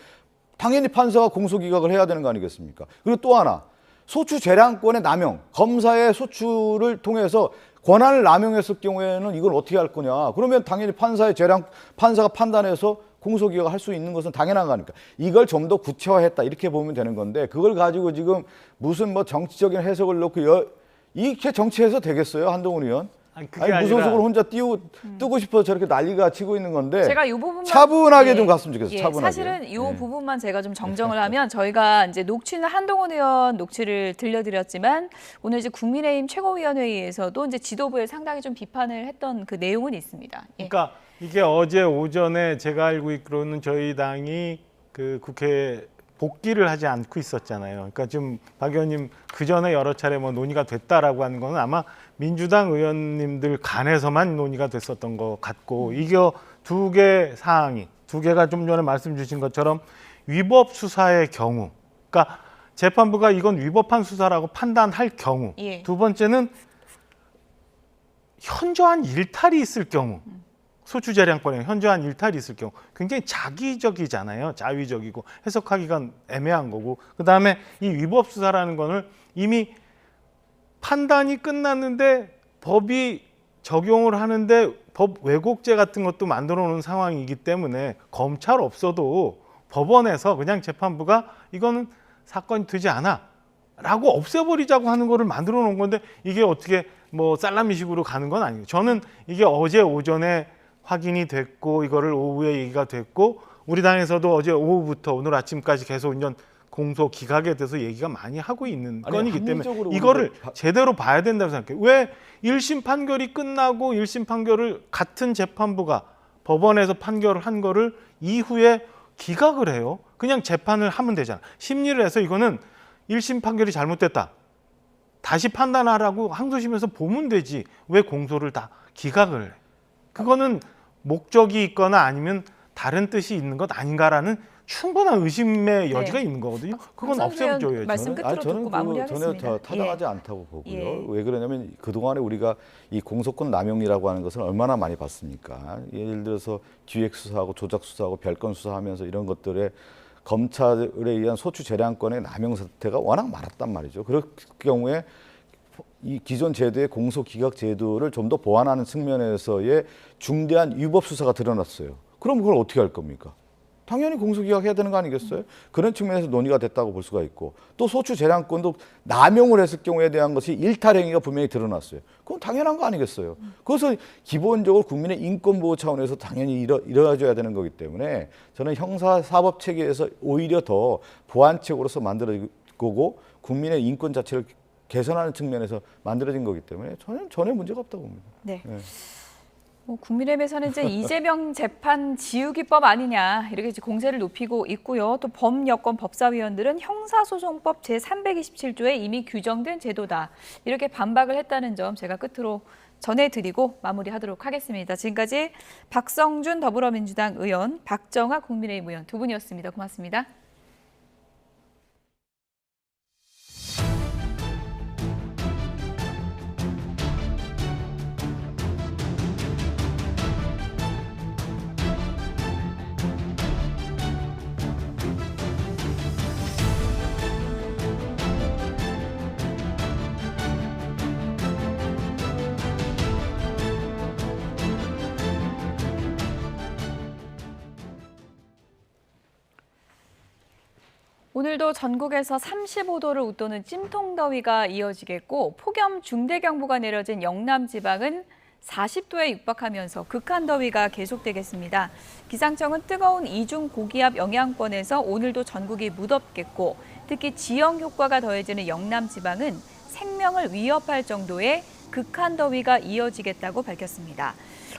당연히 판사가 공소 기각을 해야 되는 거 아니겠습니까? 그리고 또 하나 소추 재량권의 남용, 검사의 소추를 통해서 권한을 남용했을 경우에는 이걸 어떻게 할 거냐? 그러면 당연히 판사가 판단해서 공소 기각을 할 수 있는 것은 당연한 거 아닙니까? 이걸 좀 더 구체화했다 이렇게 보면 되는 건데 그걸 가지고 지금 무슨 뭐 정치적인 해석을 넣고 이렇게 정치해서 되겠어요, 한동훈 의원? 아니 무소속으로 혼자 뜨고 싶어서 저렇게 난리가 치고 있는 건데 제가 이 부분만 차분하게 예, 좀 갔으면 좋겠어요. 예, 차분하게. 사실은 이 부분만 제가 좀 정정을 하면 저희가 이제 녹취는 한동훈 의원 녹취를 들려드렸지만 오늘 이제 국민의힘 최고위원회의에서도 이제 지도부에 상당히 좀 비판을 했던 그 내용은 있습니다. 예. 그러니까 이게 어제 오전에 제가 알고 있기로는 저희 당이 그 국회에 복귀를 하지 않고 있었잖아요. 그러니까 지금 박 의원님 그 전에 여러 차례 뭐 논의가 됐다라고 하는 거는 아마 민주당 의원님들 간에서만 논의가 됐었던 것 같고 이게 두 개가 좀 전에 말씀 주신 것처럼 위법 수사의 경우, 그러니까 재판부가 이건 위법한 수사라고 판단할 경우, 예. 두 번째는 현저한 일탈이 있을 경우. 소추 재량권에 현저한 일탈이 있을 경우 굉장히 자기적이잖아요. 자위적이고 해석하기가 애매한 거고 그다음에 이 위법 수사라는 거는 이미 판단이 끝났는데 법이 적용을 하는데 법 왜곡죄 같은 것도 만들어 놓은 상황이기 때문에 검찰 없어도 법원에서 그냥 재판부가 이거는 사건이 되지 않아 라고 없애버리자고 하는 거를 만들어 놓은 건데 이게 어떻게 뭐 살라미식으로 가는 건 아니에요. 저는 이게 어제 오전에 확인이 됐고 이거를 오후에 얘기가 됐고 우리 당에서도 어제 오후부터 오늘 아침까지 계속 이제 공소 기각에 대해서 얘기가 많이 하고 있는 건이기 때문에 이거를 제대로 봐야 된다고 생각해요. 왜 1심 판결이 끝나고 1심 판결을 같은 재판부가 법원에서 판결을 한 거를 이후에 기각을 해요. 그냥 재판을 하면 되잖아. 심리를 해서 이거는 1심 판결이 잘못됐다. 다시 판단하라고 항소심에서 보면 되지. 왜 공소를 다 기각을 해. 그거는 목적이 있거나 아니면 다른 뜻이 있는 것 아닌가라는 충분한 의심의 여지가 있는 거거든요. 그건 없애줘야죠. 말씀 끝으로 듣고 마무리하겠습니다. 전혀 타당하지 않다고 보고요. 예. 왜 그러냐면 그동안에 우리가 이 공소권 남용이라고 하는 것을 얼마나 많이 봤습니까? 예를 들어서 기획 수사하고 조작 수사하고 별건 수사하면서 이런 것들에 검찰에 의한 소추 재량권의 남용 사태가 워낙 많았단 말이죠. 그럴 경우에 이 기존 제도의 공소 기각 제도를 좀 더 보완하는 측면에서의 중대한 위법 수사가 드러났어요. 그럼 그걸 어떻게 할 겁니까? 당연히 공소 기각해야 되는 거 아니겠어요? 그런 측면에서 논의가 됐다고 볼 수가 있고 또 소추 재량권도 남용을 했을 경우에 대한 것이 일탈 행위가 분명히 드러났어요. 그건 당연한 거 아니겠어요? 그것은 기본적으로 국민의 인권 보호 차원에서 당연히 이루어져야 되는 거기 때문에 저는 형사 사법 체계에서 오히려 더 보완책으로서 만들어질 거고 국민의 인권 자체를 개선하는 측면에서 만들어진 거기 때문에 전혀 문제가 없다고 봅니다. 네. 국민의힘에서는 이제 이재명 재판 지우기법 아니냐 이렇게 이제 공세를 높이고 있고요. 또 범여권 법사위원들은 형사소송법 제327조에 이미 규정된 제도다 이렇게 반박을 했다는 점 제가 끝으로 전해드리고 마무리하도록 하겠습니다. 지금까지 박성준 더불어민주당 의원, 박정하 국민의힘 의원 두 분이었습니다. 고맙습니다. 오늘도 전국에서 35도를 웃도는 찜통더위가 이어지겠고 폭염 중대경보가 내려진 영남 지방은 40도에 육박하면서 극한더위가 계속되겠습니다. 기상청은 뜨거운 이중 고기압 영향권에서 오늘도 전국이 무덥겠고 특히 지형 효과가 더해지는 영남 지방은 생명을 위협할 정도의 극한더위가 이어지겠다고 밝혔습니다.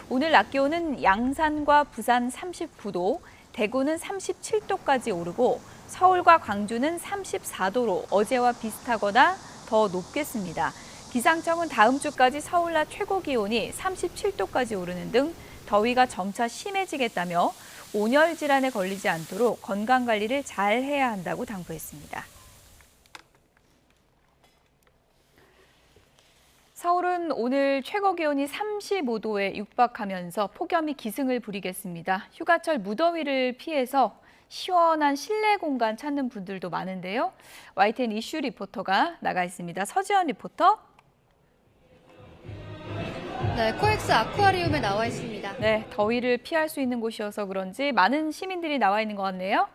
오늘 낮 기온은 양산과 부산 39도, 대구는 37도까지 오르고 서울과 광주는 34도로 어제와 비슷하거나 더 높겠습니다. 기상청은 다음 주까지 서울 낮 최고 기온이 37도까지 오르는 등 더위가 점차 심해지겠다며 온열 질환에 걸리지 않도록 건강 관리를 잘 해야 한다고 당부했습니다. 서울은 오늘 최고 기온이 35도에 육박하면서 폭염이 기승을 부리겠습니다. 휴가철 무더위를 피해서 시원한 실내 공간 찾는 분들도 많은데요. YTN 이슈 리포터가 나가 있습니다. 서지연 리포터. 네, 코엑스 아쿠아리움에 나와 있습니다. 네, 더위를 피할 수 있는 곳이어서 그런지 많은 시민들이 나와 있는 것 같네요.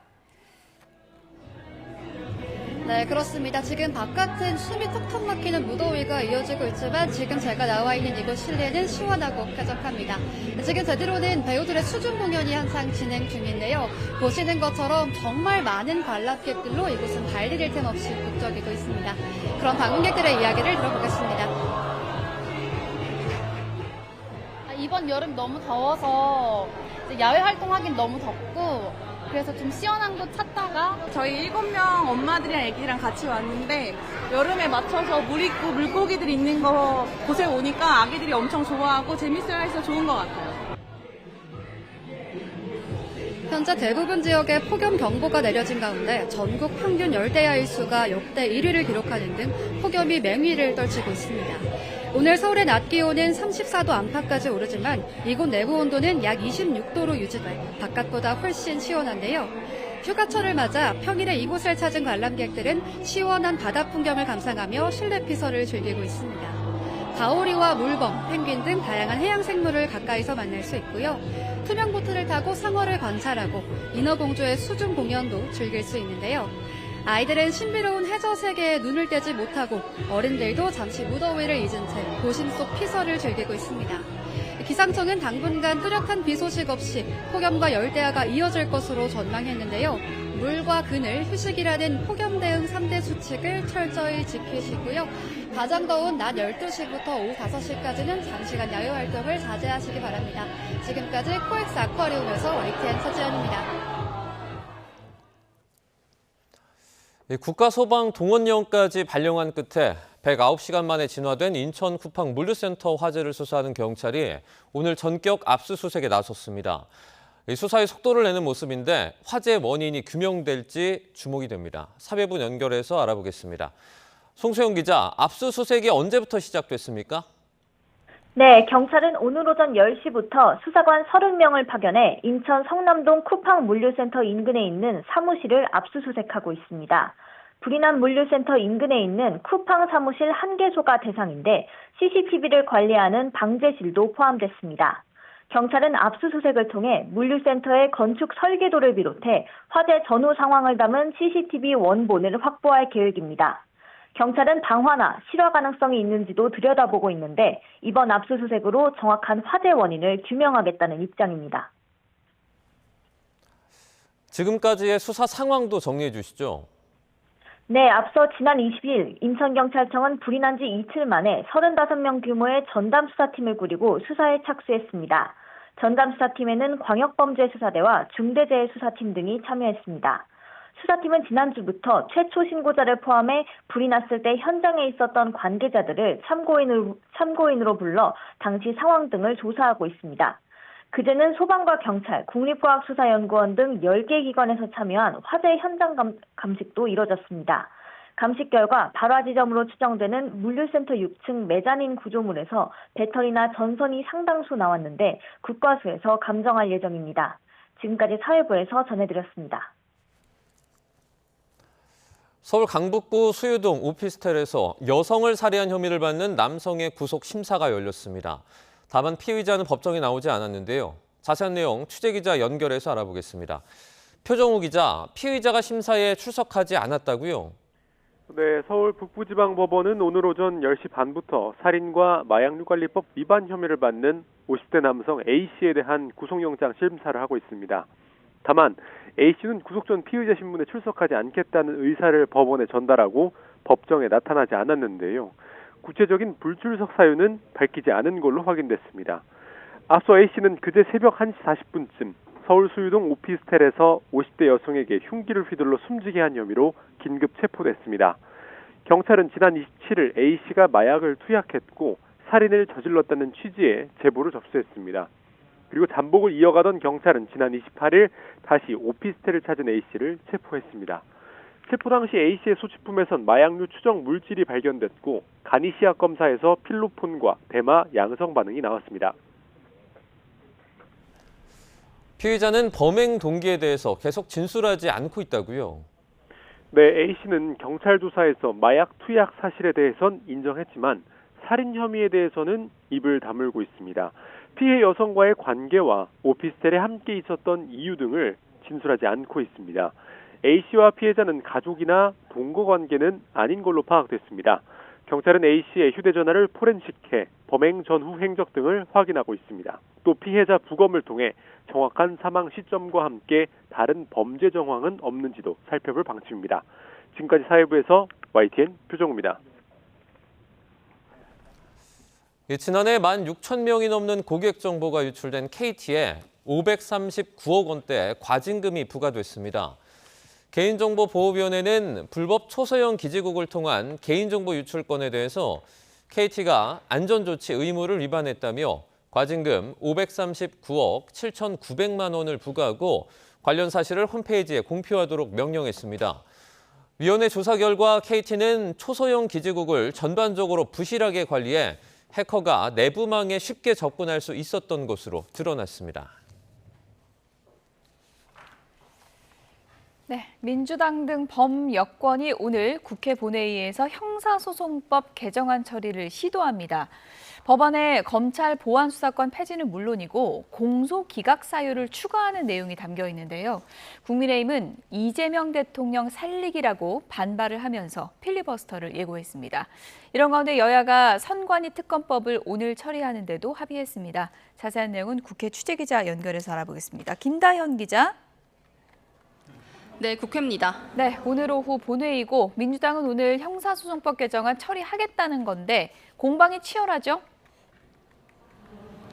네, 그렇습니다. 지금 바깥은 숨이 턱턱 막히는 무더위가 이어지고 있지만 지금 제가 나와 있는 이곳 실내는 시원하고 쾌적합니다. 지금 제대로는 배우들의 수중 공연이 항상 진행 중인데요. 보시는 것처럼 정말 많은 관람객들로 이곳은 발디딜 틈 없이 북적이고 있습니다. 그럼 방문객들의 이야기를 들어보겠습니다. 이번 여름 너무 더워서 야외 활동하긴 너무 덥고 그래서 좀 시원한 곳 찾다가 저희 7명 엄마들이랑 애기랑 같이 왔는데 여름에 맞춰서 물 있고 물고기들 있는 곳에 오니까 아기들이 엄청 좋아하고 재밌어해서 좋은 것 같아요. 현재 대부분 지역에 폭염 경보가 내려진 가운데 전국 평균 열대야 일수가 역대 1위를 기록하는 등 폭염이 맹위를 떨치고 있습니다. 오늘 서울의 낮 기온은 34도 안팎까지 오르지만 이곳 내부 온도는 약 26도로 유지돼 바깥보다 훨씬 시원한데요. 휴가철을 맞아 평일에 이곳을 찾은 관람객들은 시원한 바다 풍경을 감상하며 실내 피서를 즐기고 있습니다. 가오리와 물범, 펭귄 등 다양한 해양 생물을 가까이서 만날 수 있고요. 투명 보트를 타고 상어를 관찰하고 인어공주의 수중 공연도 즐길 수 있는데요. 아이들은 신비로운 해저 세계에 눈을 떼지 못하고 어른들도 잠시 무더위를 잊은 채 도심 속 피서를 즐기고 있습니다. 기상청은 당분간 뚜렷한 비 소식 없이 폭염과 열대야가 이어질 것으로 전망했는데요. 물과 그늘, 휴식이라는 폭염 대응 3대 수칙을 철저히 지키시고요. 가장 더운 낮 12시부터 오후 5시까지는 장시간 야외 활동을 자제하시기 바랍니다. 지금까지 코엑스 아쿠아리움에서 YTN 서지연입니다. 국가소방동원령까지 발령한 끝에 109시간 만에 진화된 인천 쿠팡 물류센터 화재를 수사하는 경찰이 오늘 전격 압수수색에 나섰습니다. 수사의 속도를 내는 모습인데 화재 원인이 규명될지 주목이 됩니다. 사회부 연결해서 알아보겠습니다. 송소영 기자, 압수수색이 언제부터 시작됐습니까? 네, 경찰은 오늘 오전 10시부터 수사관 30명을 파견해 인천 성남동 쿠팡 물류센터 인근에 있는 사무실을 압수수색하고 있습니다. 불이 난 물류센터 인근에 있는 쿠팡 사무실 1개소가 대상인데 CCTV를 관리하는 방제실도 포함됐습니다. 경찰은 압수수색을 통해 물류센터의 건축 설계도를 비롯해 화재 전후 상황을 담은 CCTV 원본을 확보할 계획입니다. 경찰은 방화나 실화 가능성이 있는지도 들여다보고 있는데 이번 압수수색으로 정확한 화재 원인을 규명하겠다는 입장입니다. 지금까지의 수사 상황도 정리해 주시죠. 네, 앞서 지난 20일 인천경찰청은 불이 난 지 이틀 만에 35명 규모의 전담수사팀을 꾸리고 수사에 착수했습니다. 전담수사팀에는 광역범죄수사대와 중대재해수사팀 등이 참여했습니다. 수사팀은 지난주부터 최초 신고자를 포함해 불이 났을 때 현장에 있었던 관계자들을 참고인으로 불러 당시 상황 등을 조사하고 있습니다. 그제는 소방과 경찰, 국립과학수사연구원 등 10개 기관에서 참여한 화재 현장 감식도 이뤄졌습니다. 감식 결과 발화 지점으로 추정되는 물류센터 6층 메자닌 구조물에서 배터리나 전선이 상당수 나왔는데 국과수에서 감정할 예정입니다. 지금까지 사회부에서 전해드렸습니다. 서울 강북구 수유동 오피스텔에서 여성을 살해한 혐의를 받는 남성의 구속 심사가 열렸습니다. 다만 피의자는 법정에 나오지 않았는데요. 자세한 내용 취재기자 연결해서 알아보겠습니다. 표정우 기자, 피의자가 심사에 출석하지 않았다고요? 네, 서울 북부지방법원은 오늘 오전 10시 반부터 살인과 마약류관리법 위반 혐의를 받는 50대 남성 A씨에 대한 구속영장 심사를 하고 있습니다. 다만 A씨는 구속 전 피의자 신문에 출석하지 않겠다는 의사를 법원에 전달하고 법정에 나타나지 않았는데요. 구체적인 불출석 사유는 밝히지 않은 걸로 확인됐습니다. 앞서 A씨는 그제 새벽 1시 40분쯤 서울 수유동 오피스텔에서 50대 여성에게 흉기를 휘둘러 숨지게 한 혐의로 긴급 체포됐습니다. 경찰은 지난 27일 A씨가 마약을 투약했고 살인을 저질렀다는 취지의 제보를 접수했습니다. 그리고 잠복을 이어가던 경찰은 지난 28일 다시 오피스텔을 찾은 A씨를 체포했습니다. 체포 당시 A씨의 소지품에선 마약류 추정 물질이 발견됐고 간이시약 검사에서 필로폰과 대마 양성 반응이 나왔습니다. 피의자는 범행 동기에 대해서 계속 진술하지 않고 있다고요? 네, A씨는 경찰 조사에서 마약 투약 사실에 대해선 인정했지만 살인 혐의에 대해서는 입을 다물고 있습니다. 피해 여성과의 관계와 오피스텔에 함께 있었던 이유 등을 진술하지 않고 있습니다. A씨와 피해자는 가족이나 동거 관계는 아닌 걸로 파악됐습니다. 경찰은 A씨의 휴대전화를 포렌식해 범행 전후 행적 등을 확인하고 있습니다. 또 피해자 부검을 통해 정확한 사망 시점과 함께 다른 범죄 정황은 없는지도 살펴볼 방침입니다. 지금까지 사회부에서 YTN 표정우입니다. 지난해 16,000명이 넘는 고객 정보가 유출된 KT에 539억 원대 과징금이 부과됐습니다. 개인정보보호위원회는 불법 초소형 기지국을 통한 개인정보 유출 건에 대해서 KT가 안전조치 의무를 위반했다며 과징금 539억 7,900만 원을 부과하고 관련 사실을 홈페이지에 공표하도록 명령했습니다. 위원회 조사 결과 KT는 초소형 기지국을 전반적으로 부실하게 관리해 해커가 내부망에 쉽게 접근할 수 있었던 것으로 드러났습니다. 네, 민주당 등 범여권이 오늘 국회 본회의에서 형사소송법 개정안 처리를 시도합니다. 법안에 검찰 보안수사권 폐지는 물론이고 공소기각 사유를 추가하는 내용이 담겨 있는데요. 국민의힘은 이재명 대통령 살리기라고 반발을 하면서 필리버스터를 예고했습니다. 이런 가운데 여야가 선관위 특검법을 오늘 처리하는 데도 합의했습니다. 자세한 내용은 국회 취재기자 연결해서 알아보겠습니다. 김다현 기자. 네, 국회입니다. 네, 오늘 오후 본회의고 민주당은 오늘 형사소송법 개정안 처리하겠다는 건데 공방이 치열하죠?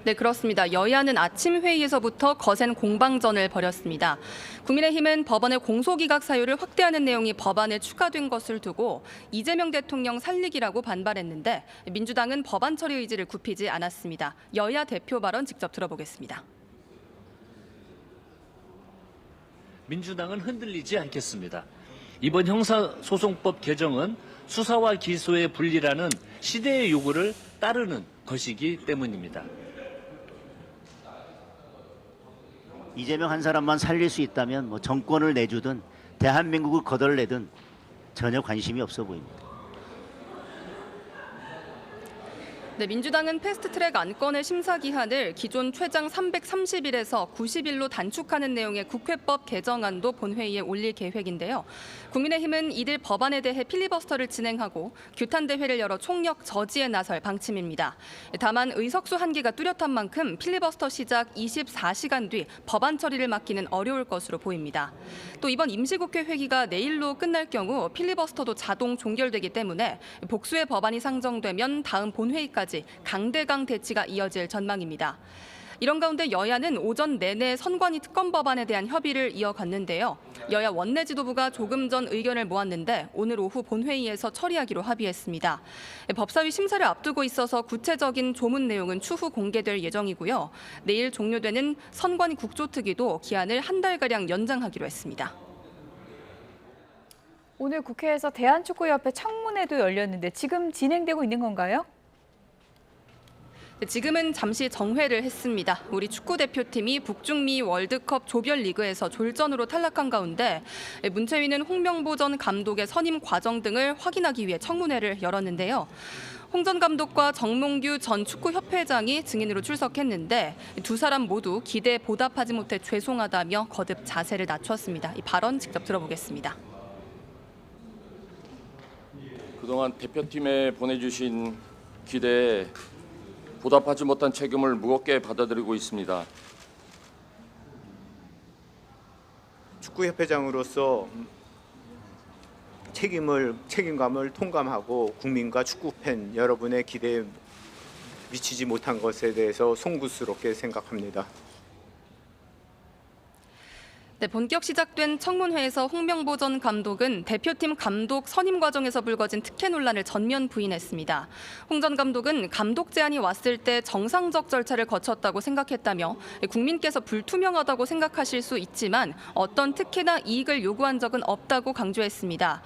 네, 그렇습니다. 여야는 아침 회의에서부터 거센 공방전을 벌였습니다. 국민의힘은 법원의 공소기각 사유를 확대하는 내용이 법안에 추가된 것을 두고 이재명 대통령 살리기라고 반발했는데 민주당은 법안 처리 의지를 굽히지 않았습니다. 여야 대표 발언 직접 들어보겠습니다. 민주당은 흔들리지 않겠습니다. 이번 형사소송법 개정은 수사와 기소의 분리라는 시대의 요구를 따르는 것이기 때문입니다. 이재명 한 사람만 살릴 수 있다면 뭐 정권을 내주든 대한민국을 거덜내든 전혀 관심이 없어 보입니다. 네, 민주당은 패스트트랙 안건의 심사 기한을 기존 최장 330일에서 90일로 단축하는 내용의 국회법 개정안도 본회의에 올릴 계획인데요. 국민의힘은 이들 법안에 대해 필리버스터를 진행하고 규탄 대회를 열어 총력 저지에 나설 방침입니다. 다만 의석수 한계가 뚜렷한 만큼 필리버스터 시작 24시간 뒤 법안 처리를 막기는 어려울 것으로 보입니다. 또 이번 임시국회 회기가 내일로 끝날 경우 필리버스터도 자동 종결되기 때문에 복수의 법안이 상정되면 다음 본회의까지 강대강 대치가 이어질 전망입니다. 이런 가운데 여야는 오전 내내 선관위 특검 법안에 대한 협의를 이어갔는데요. 여야 원내 지도부가 조금 전 의견을 모았는데 오늘 오후 본회의에서 처리하기로 합의했습니다. 법사위 심사를 앞두고 있어서 구체적인 조문 내용은 추후 공개될 예정이고요. 내일 종료되는 선관위 국조특위도 기한을 한 달가량 연장하기로 했습니다. 오늘 국회에서 대한축구협회 청문회도 열렸는데 지금 진행되고 있는 건가요? 지금은 잠시 정회를 했습니다. 우리 축구대표팀이 북중미 월드컵 조별리그에서 졸전으로 탈락한 가운데 문채위는 홍명보 전 감독의 선임 과정 등을 확인하기 위해 청문회를 열었는데요. 홍 전 감독과 정몽규 전 축구협회장이 증인으로 출석했는데 두 사람 모두 기대에 보답하지 못해 죄송하다며 거듭 자세를 낮췄습니다. 이 발언 직접 들어보겠습니다. 그동안 대표팀에 보내주신 기대에 보답하지 못한 책임을 무겁게 받아들이고 있습니다. 축구협회장으로서 책임감을 통감하고 국민과 축구팬 여러분의 기대에 미치지 못한 것에 대해서 송구스럽게 생각합니다. 네, 본격 시작된 청문회에서 홍명보 전 감독은 대표팀 감독 선임 과정에서 불거진 특혜 논란을 전면 부인했습니다. 홍 전 감독은 감독 제안이 왔을 때 정상적 절차를 거쳤다고 생각했다며 국민께서 불투명하다고 생각하실 수 있지만 어떤 특혜나 이익을 요구한 적은 없다고 강조했습니다.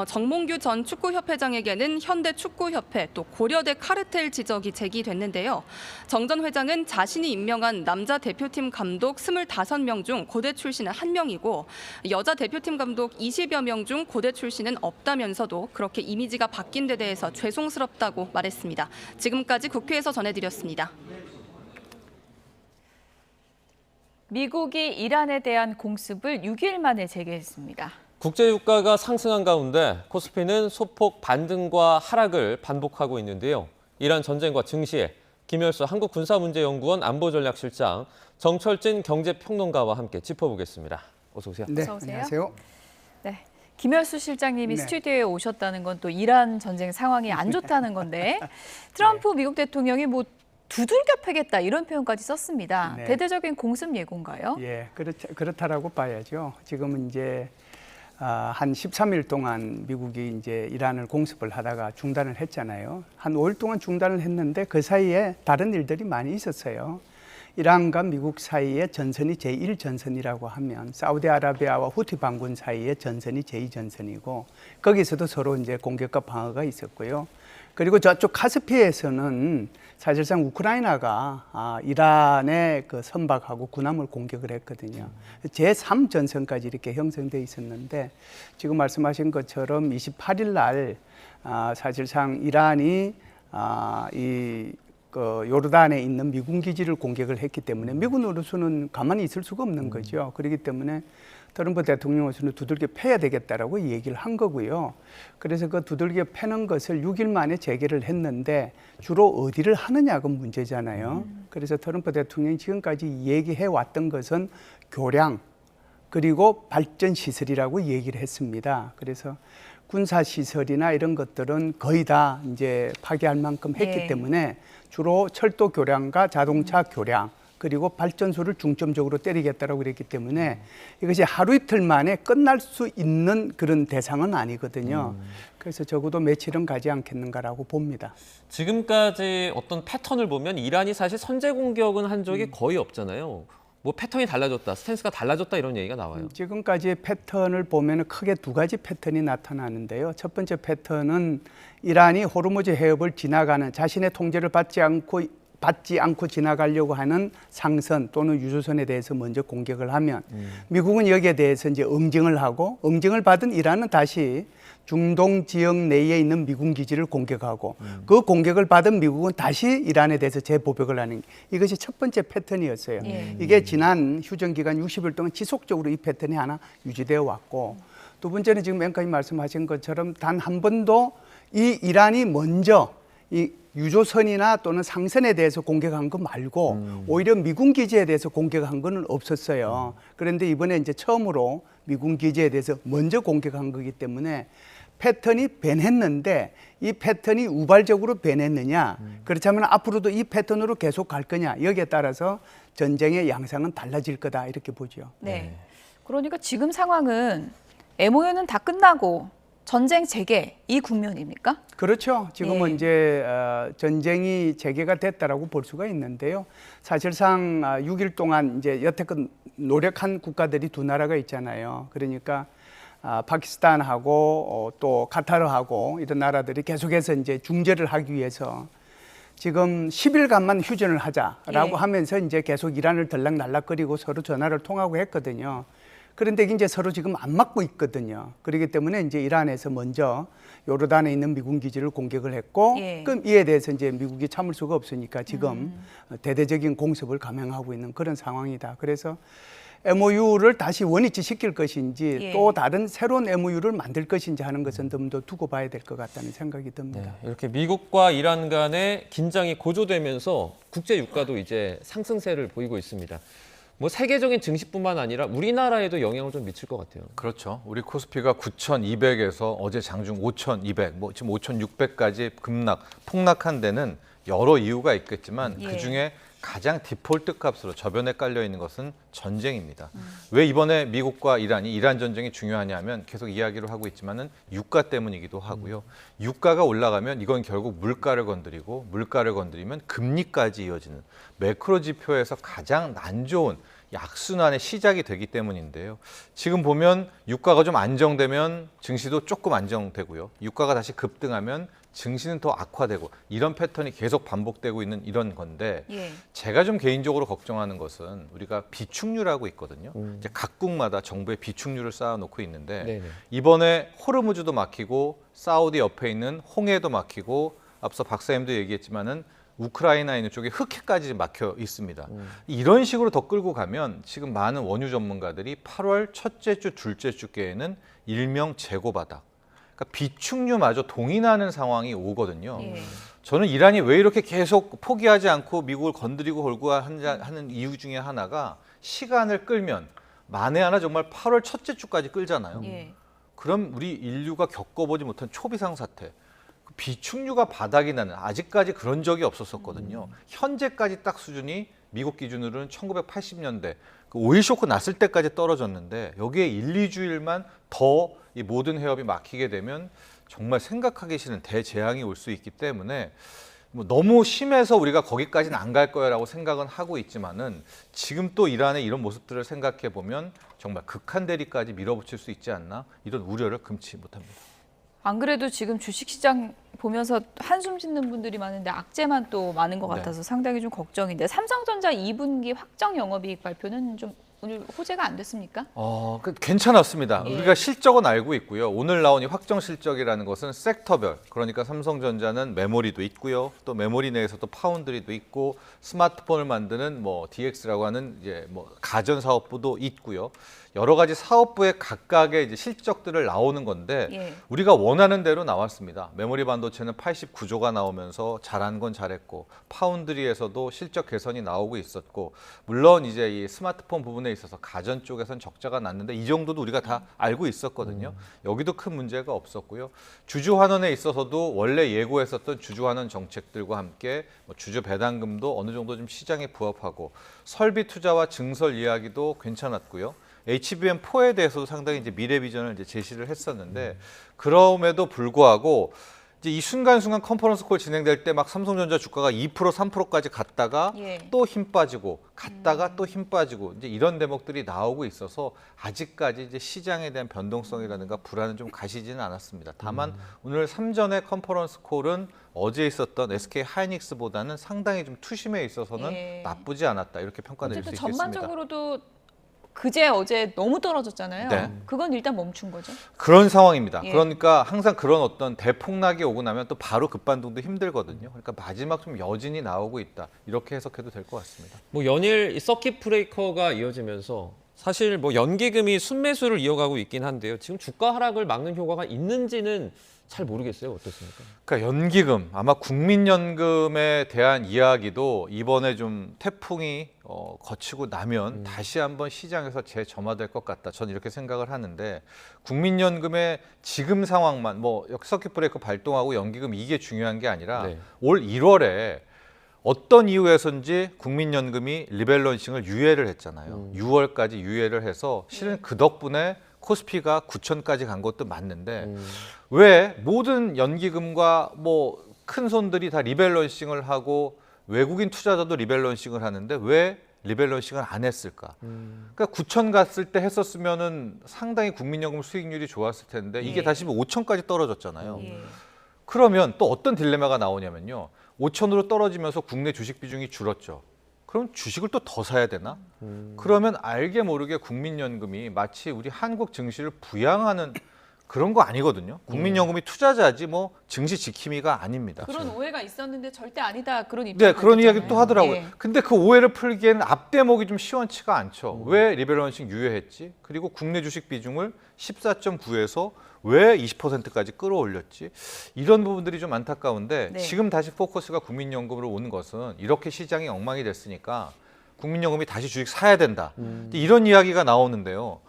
정몽규 전 축구협회장에게는 현대축구협회 또 고려대 카르텔 지적이 제기됐는데요. 정 전 회장은 자신이 임명한 남자 대표팀 감독 25명 중 고대 출신은 1명이고 여자 대표팀 감독 20여 명 중 고대 출신은 없다면서도 그렇게 이미지가 바뀐 데 대해서 죄송스럽다고 말했습니다. 지금까지 국회에서 전해드렸습니다. 미국이 이란에 대한 공습을 6일 만에 재개했습니다. 국제 유가가 상승한 가운데 코스피는 소폭 반등과 하락을 반복하고 있는데요. 이란 전쟁과 증시에 김열수 한국군사문제연구원 안보전략실장, 정철진 경제평론가와 함께 짚어보겠습니다. 어서 오세요. 네, 어서 오세요. 안녕하세요. 네, 김열수 실장님이 네. 스튜디오에 오셨다는 건 또 이란 전쟁 상황이 안 좋다는 건데 트럼프 미국 대통령이 뭐 두들겨 패겠다 이런 표현까지 썼습니다. 네. 대대적인 공습 예고인가요? 예, 그렇다라고 봐야죠. 지금은 이제 한 13일 동안 미국이 이제 이란을 공습을 하다가 중단을 했잖아요. 한 5일 동안 중단을 했는데 그 사이에 다른 일들이 많이 있었어요. 이란과 미국 사이의 전선이 제1전선이라고 하면 사우디아라비아와 후티 반군 사이의 전선이 제2전선이고 거기서도 서로 이제 공격과 방어가 있었고요. 그리고 저쪽 카스피에서는 사실상 우크라이나가 이란의 그 선박하고 군함을 공격을 했거든요. 제3전선까지 이렇게 형성돼 있었는데 지금 말씀하신 것처럼 28일 날 사실상 이란이 그 요르단에 있는 미군 기지를 공격을 했기 때문에 미군으로서는 가만히 있을 수가 없는 거죠. 그렇기 때문에 트럼프 대통령으로서는 두들겨 패야 되겠다라고 얘기를 한 거고요. 그래서 그 두들겨 패는 것을 6일 만에 재개를 했는데 주로 어디를 하느냐가 문제잖아요. 그래서 트럼프 대통령이 지금까지 얘기해 왔던 것은 교량 그리고 발전 시설이라고 얘기를 했습니다. 그래서 군사 시설이나 이런 것들은 거의 다 이제 파괴할 만큼 했기 때문에 주로 철도 교량과 자동차 교량 그리고 발전소를 중점적으로 때리겠다라고 그랬기 때문에 이것이 하루 이틀 만에 끝날 수 있는 그런 대상은 아니거든요. 그래서 적어도 며칠은 가지 않겠는가라고 봅니다. 지금까지 어떤 패턴을 보면 이란이 사실 선제 공격은 한 적이 거의 없잖아요. 뭐 패턴이 달라졌다, 스탠스가 달라졌다 이런 얘기가 나와요. 지금까지의 패턴을 보면 크게 두 가지 패턴이 나타나는데요. 첫 번째 패턴은 이란이 호르무즈 해협을 지나가는 자신의 통제를 받지 않고 지나가려고 하는 상선 또는 유조선에 대해서 먼저 공격을 하면 미국은 여기에 대해서 이제 응징을 하고 응징을 받은 이란은 다시 중동 지역 내에 있는 미군 기지를 공격하고 그 공격을 받은 미국은 다시 이란에 대해서 재보복을 하는 이것이 첫 번째 패턴이었어요. 이게 지난 휴전 기간 60일 동안 지속적으로 이 패턴이 하나 유지되어 왔고 두 번째는 지금 맨 처음에 말씀하신 것처럼 단 한 번도 이 이란이 먼저 이 유조선이나 또는 상선에 대해서 공격한 거 말고 오히려 미군 기지에 대해서 공격한 건 없었어요. 그런데 이번에 이제 처음으로 미군 기지에 대해서 먼저 공격한 거기 때문에 패턴이 변했는데 이 패턴이 우발적으로 변했느냐 그렇다면 앞으로도 이 패턴으로 계속 갈 거냐 여기에 따라서 전쟁의 양상은 달라질 거다 이렇게 보죠. 네. 그러니까 지금 상황은 MOU는 다 끝나고 전쟁 재개 이 국면입니까? 그렇죠. 지금은 이제 전쟁이 재개가 됐다라고 볼 수가 있는데요. 사실상 6일 동안 이제 여태껏 노력한 국가들이 두 나라가 있잖아요. 그러니까 파키스탄하고 또 카타르하고 이런 나라들이 계속해서 이제 중재를 하기 위해서 지금 10일간만 휴전을 하자라고 하면서 이제 계속 이란을 들락날락거리고 서로 전화를 통하고 했거든요. 그런데 이제 서로 지금 안 맞고 있거든요. 그렇기 때문에 이제 이란에서 먼저 요르단에 있는 미군 기지를 공격을 했고, 그럼 이에 대해서 이제 미국이 참을 수가 없으니까 지금 대대적인 공습을 감행하고 있는 그런 상황이다. 그래서 MOU를 다시 원위치 시킬 것인지 또 다른 새로운 MOU를 만들 것인지 하는 것은 좀 더 두고 봐야 될 것 같다는 생각이 듭니다. 네, 이렇게 미국과 이란 간의 긴장이 고조되면서 국제 유가도 이제 상승세를 보이고 있습니다. 뭐 세계적인 증시뿐만 아니라 우리나라에도 영향을 좀 미칠 것 같아요. 그렇죠. 우리 코스피가 9,200에서 어제 장중 5,200, 뭐 지금 5,600까지 폭락한 데는 여러 이유가 있겠지만 예. 그중에 가장 디폴트 값으로 저변에 깔려 있는 것은 전쟁입니다. 왜 이번에 미국과 이란이 이란 전쟁이 중요하냐면 계속 이야기를 하고 있지만은 유가 때문이기도 하고요. 유가가 올라가면 이건 결국 물가를 건드리고 물가를 건드리면 금리까지 이어지는 매크로 지표에서 가장 안 좋은 약순환의 시작이 되기 때문인데요. 지금 보면 유가가 좀 안정되면 증시도 조금 안정되고요. 유가가 다시 급등하면 증시는 더 악화되고 이런 패턴이 계속 반복되고 있는 이런 건데 예. 제가 좀 개인적으로 걱정하는 것은 우리가 비축률하고 있거든요. 이제 각국마다 정부의 비축률을 쌓아놓고 있는데 네네. 이번에 호르무즈도 막히고 사우디 옆에 있는 홍해도 막히고 앞서 박사님도 얘기했지만은 우크라이나에 있는 쪽에 흑해까지 막혀 있습니다. 이런 식으로 더 끌고 가면 지금 많은 원유 전문가들이 8월 첫째 주, 둘째 주께에는 일명 재고바닥. 그러니까 비축류마저 동인하는 상황이 오거든요. 예. 저는 이란이 왜 이렇게 계속 포기하지 않고 미국을 건드리고 걸고 하는 이유 중에 하나가 시간을 끌면 만에 하나 정말 8월 첫째 주까지 끌잖아요. 예. 그럼 우리 인류가 겪어보지 못한 초비상 사태, 비축류가 바닥이 나는 아직까지 그런 적이 없었거든요. 현재까지 딱 수준이 미국 기준으로는 1980년대 그 오일 쇼크 났을 때까지 떨어졌는데 여기에 1, 2주일만 더 이 모든 해협이 막히게 되면 정말 생각하기 싫은 대재앙이 올 수 있기 때문에 뭐 너무 심해서 우리가 거기까지는 안 갈 거야라고 생각은 하고 있지만은 지금 또 이란의 이런 모습들을 생각해 보면 정말 극한 대리까지 밀어붙일 수 있지 않나 이런 우려를 금치 못합니다. 안 그래도 지금 주식시장 보면서 한숨 짓는 분들이 많은데 악재만 또 많은 것 같아서 상당히 좀 걱정인데 삼성전자 2분기 확정 영업이익 발표는 좀 오늘 호재가 안 됐습니까? 괜찮았습니다. 예. 우리가 실적은 알고 있고요. 오늘 나온 이 확정 실적이라는 것은 섹터별, 그러니까 삼성전자는 메모리도 있고요. 또 메모리 내에서도 파운드리도 있고 스마트폰을 만드는 뭐 DX라고 하는 이제 뭐 가전 사업부도 있고요. 여러 가지 사업부의 각각의 이제 실적들을 나오는 건데 예. 우리가 원하는 대로 나왔습니다. 메모리 반도체는 89조가 나오면서 잘한 건 잘했고 파운드리에서도 실적 개선이 나오고 있었고 물론 이제 이 스마트폰 부분에 있어서 가전 쪽에선 적자가 났는데 이 정도도 우리가 다 알고 있었거든요. 여기도 큰 문제가 없었고요. 주주 환원에 있어서도 원래 예고했었던 주주 환원 정책들과 함께 뭐 주주 배당금도 어느 정도 좀 시장에 부합하고 설비 투자와 증설 이야기도 괜찮았고요. HBM4에 대해서도 상당히 이제 미래 비전을 이제 제시를 했었는데 그럼에도 불구하고 이제 이 순간순간 컨퍼런스 콜 진행될 때 막 삼성전자 주가가 2% 3%까지 갔다가 예. 또 힘 빠지고 갔다가 또 힘 빠지고 이제 이런 대목들이 나오고 있어서 아직까지 이제 시장에 대한 변동성이라든가 불안은 좀 가시지는 않았습니다. 다만 오늘 3전의 컨퍼런스 콜은 어제 있었던 SK 하이닉스보다는 상당히 좀 투심에 있어서는 예. 나쁘지 않았다 이렇게 평가드릴 수 어쨌든 있겠습니다. 전반적으로도 그제 어제 너무 떨어졌잖아요. 네. 그건 일단 멈춘 거죠. 그런 상황입니다. 예. 그러니까 항상 그런 어떤 대폭락이 오고 나면 또 바로 급반등도 힘들거든요. 그러니까 마지막 좀 여진이 나오고 있다. 이렇게 해석해도 될 것 같습니다. 뭐 연일 이 서킷 브레이커가 이어지면서 사실 뭐 연기금이 순매수를 이어가고 있긴 한데요. 지금 주가 하락을 막는 효과가 있는지는 잘 모르겠어요. 어떻습니까? 그러니까 연기금, 아마 국민연금에 대한 이야기도 이번에 좀 태풍이 거치고 나면 다시 한번 시장에서 재점화될 것 같다. 저는 이렇게 생각을 하는데 국민연금의 지금 상황만 뭐 서킷 브레이커 발동하고 연기금 이게 중요한 게 아니라 네. 올 1월에 어떤 이유에서인지 국민연금이 리밸런싱을 유예를 했잖아요. 6월까지 유예를 해서 실은 그 덕분에 코스피가 9천까지 간 것도 맞는데 왜 모든 연기금과 뭐 큰 손들이 다 리밸런싱을 하고 외국인 투자자도 리밸런싱을 하는데 왜 리밸런싱을 안 했을까? 그러니까 9천 갔을 때 했었으면은 상당히 국민연금 수익률이 좋았을 텐데 이게 예. 다시 5천까지 떨어졌잖아요. 예. 그러면 또 어떤 딜레마가 나오냐면요. 5천으로 떨어지면서 국내 주식 비중이 줄었죠. 그럼 주식을 또 더 사야 되나? 그러면 알게 모르게 국민연금이 마치 우리 한국 증시를 부양하는 그런 거 아니거든요. 국민연금이 투자자지 뭐 증시 지킴이가 아닙니다. 그런 오해가 있었는데 절대 아니다. 그런 입장. 네, 그런 이야기 또 하더라고요. 예. 근데 그 오해를 풀기에는 앞대목이 좀 시원치가 않죠. 왜 리밸런싱 유예했지? 그리고 국내 주식 비중을 14.9에서 왜 20%까지 끌어올렸지? 이런 부분들이 좀 안타까운데 네. 지금 다시 포커스가 국민연금으로 오는 것은 이렇게 시장이 엉망이 됐으니까 국민연금이 다시 주식 사야 된다. 이런 이야기가 나오는데요.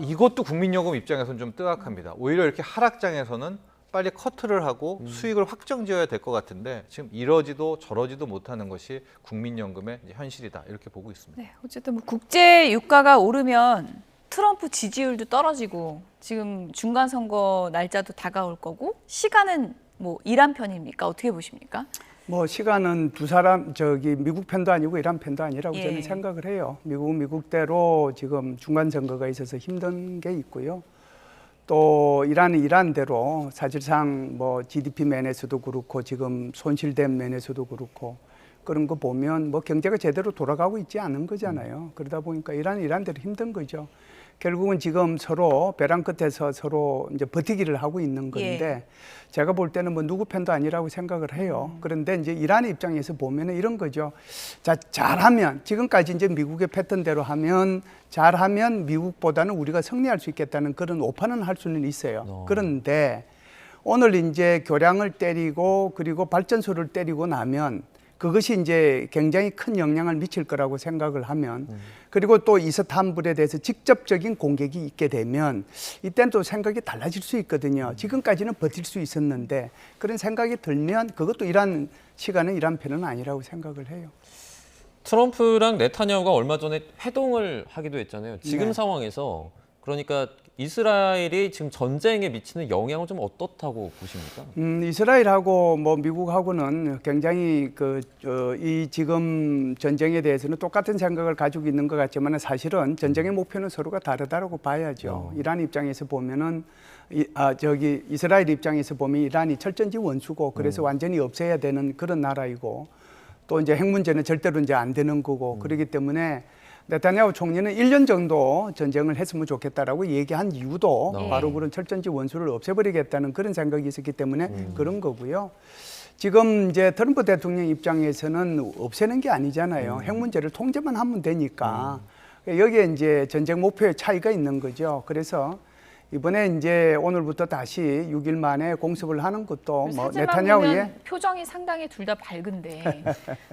이것도 국민연금 입장에서는 좀 뜨악합니다. 오히려 이렇게 하락장에서는 빨리 커트를 하고 수익을 확정지어야 될 것 같은데 지금 이러지도 저러지도 못하는 것이 국민연금의 이제 현실이다 이렇게 보고 있습니다. 네, 어쨌든 뭐 국제 유가가 오르면 트럼프 지지율도 떨어지고 지금 중간 선거 날짜도 다가올 거고 시간은 뭐 이란 편입니까? 어떻게 보십니까? 뭐 시간은 두 사람 미국 편도 아니고 이란 편도 아니라고 예. 저는 생각을 해요. 미국은 미국대로 지금 중간 선거가 있어서 힘든 게 있고요. 또 이란은 이란대로 사실상 뭐 GDP 면에서도 그렇고 지금 손실된 면에서도 그렇고 그런 거 보면 뭐 경제가 제대로 돌아가고 있지 않은 거잖아요. 그러다 보니까 이란은 이란대로 힘든 거죠. 결국은 지금 서로 벼랑 끝에서 서로 이제 버티기를 하고 있는 건데 예. 제가 볼 때는 뭐 누구 편도 아니라고 생각을 해요. 그런데 이제 이란의 입장에서 보면은 이런 거죠. 자, 잘하면 지금까지 이제 미국의 패턴대로 하면 잘하면 미국보다는 우리가 승리할 수 있겠다는 그런 오판은 할 수는 있어요. 그런데 오늘 이제 교량을 때리고 그리고 발전소를 때리고 나면 그것이 이제 굉장히 큰 영향을 미칠 거라고 생각을 하면 그리고 또 이스탄불에 대해서 직접적인 공격이 있게 되면 이때는 또 생각이 달라질 수 있거든요. 지금까지는 버틸 수 있었는데 그런 생각이 들면 그것도 이란 시간은 이란 편은 아니라고 생각을 해요. 트럼프랑 네타냐후가 얼마 전에 회동을 하기도 했잖아요. 지금 네. 상황에서 그러니까 이스라엘이 지금 전쟁에 미치는 영향은 좀 어떻다고 보십니까? 이스라엘하고 뭐 미국하고는 굉장히 이 지금 전쟁에 대해서는 똑같은 생각을 가지고 있는 것 같지만 사실은 전쟁의 목표는 서로가 다르다고 봐야죠. 이란 입장에서 보면은 이스라엘 입장에서 보면 이란이 철전지 원수고 그래서 완전히 없애야 되는 그런 나라이고 또 이제 핵 문제는 절대로 이제 안 되는 거고 그렇기 때문에 네타냐후 총리는 1년 정도 전쟁을 했으면 좋겠다라고 얘기한 이유도 바로 그런 철전지 원수를 없애버리겠다는 그런 생각이 있었기 때문에 그런 거고요. 지금 이제 트럼프 대통령 입장에서는 없애는 게 아니잖아요. 핵 문제를 통제만 하면 되니까 여기에 이제 전쟁 목표의 차이가 있는 거죠. 그래서 이번에 이제 오늘부터 다시 6일 만에 공습을 하는 것도 뭐 네타냐후의 표정이 상당히 둘 다 밝은데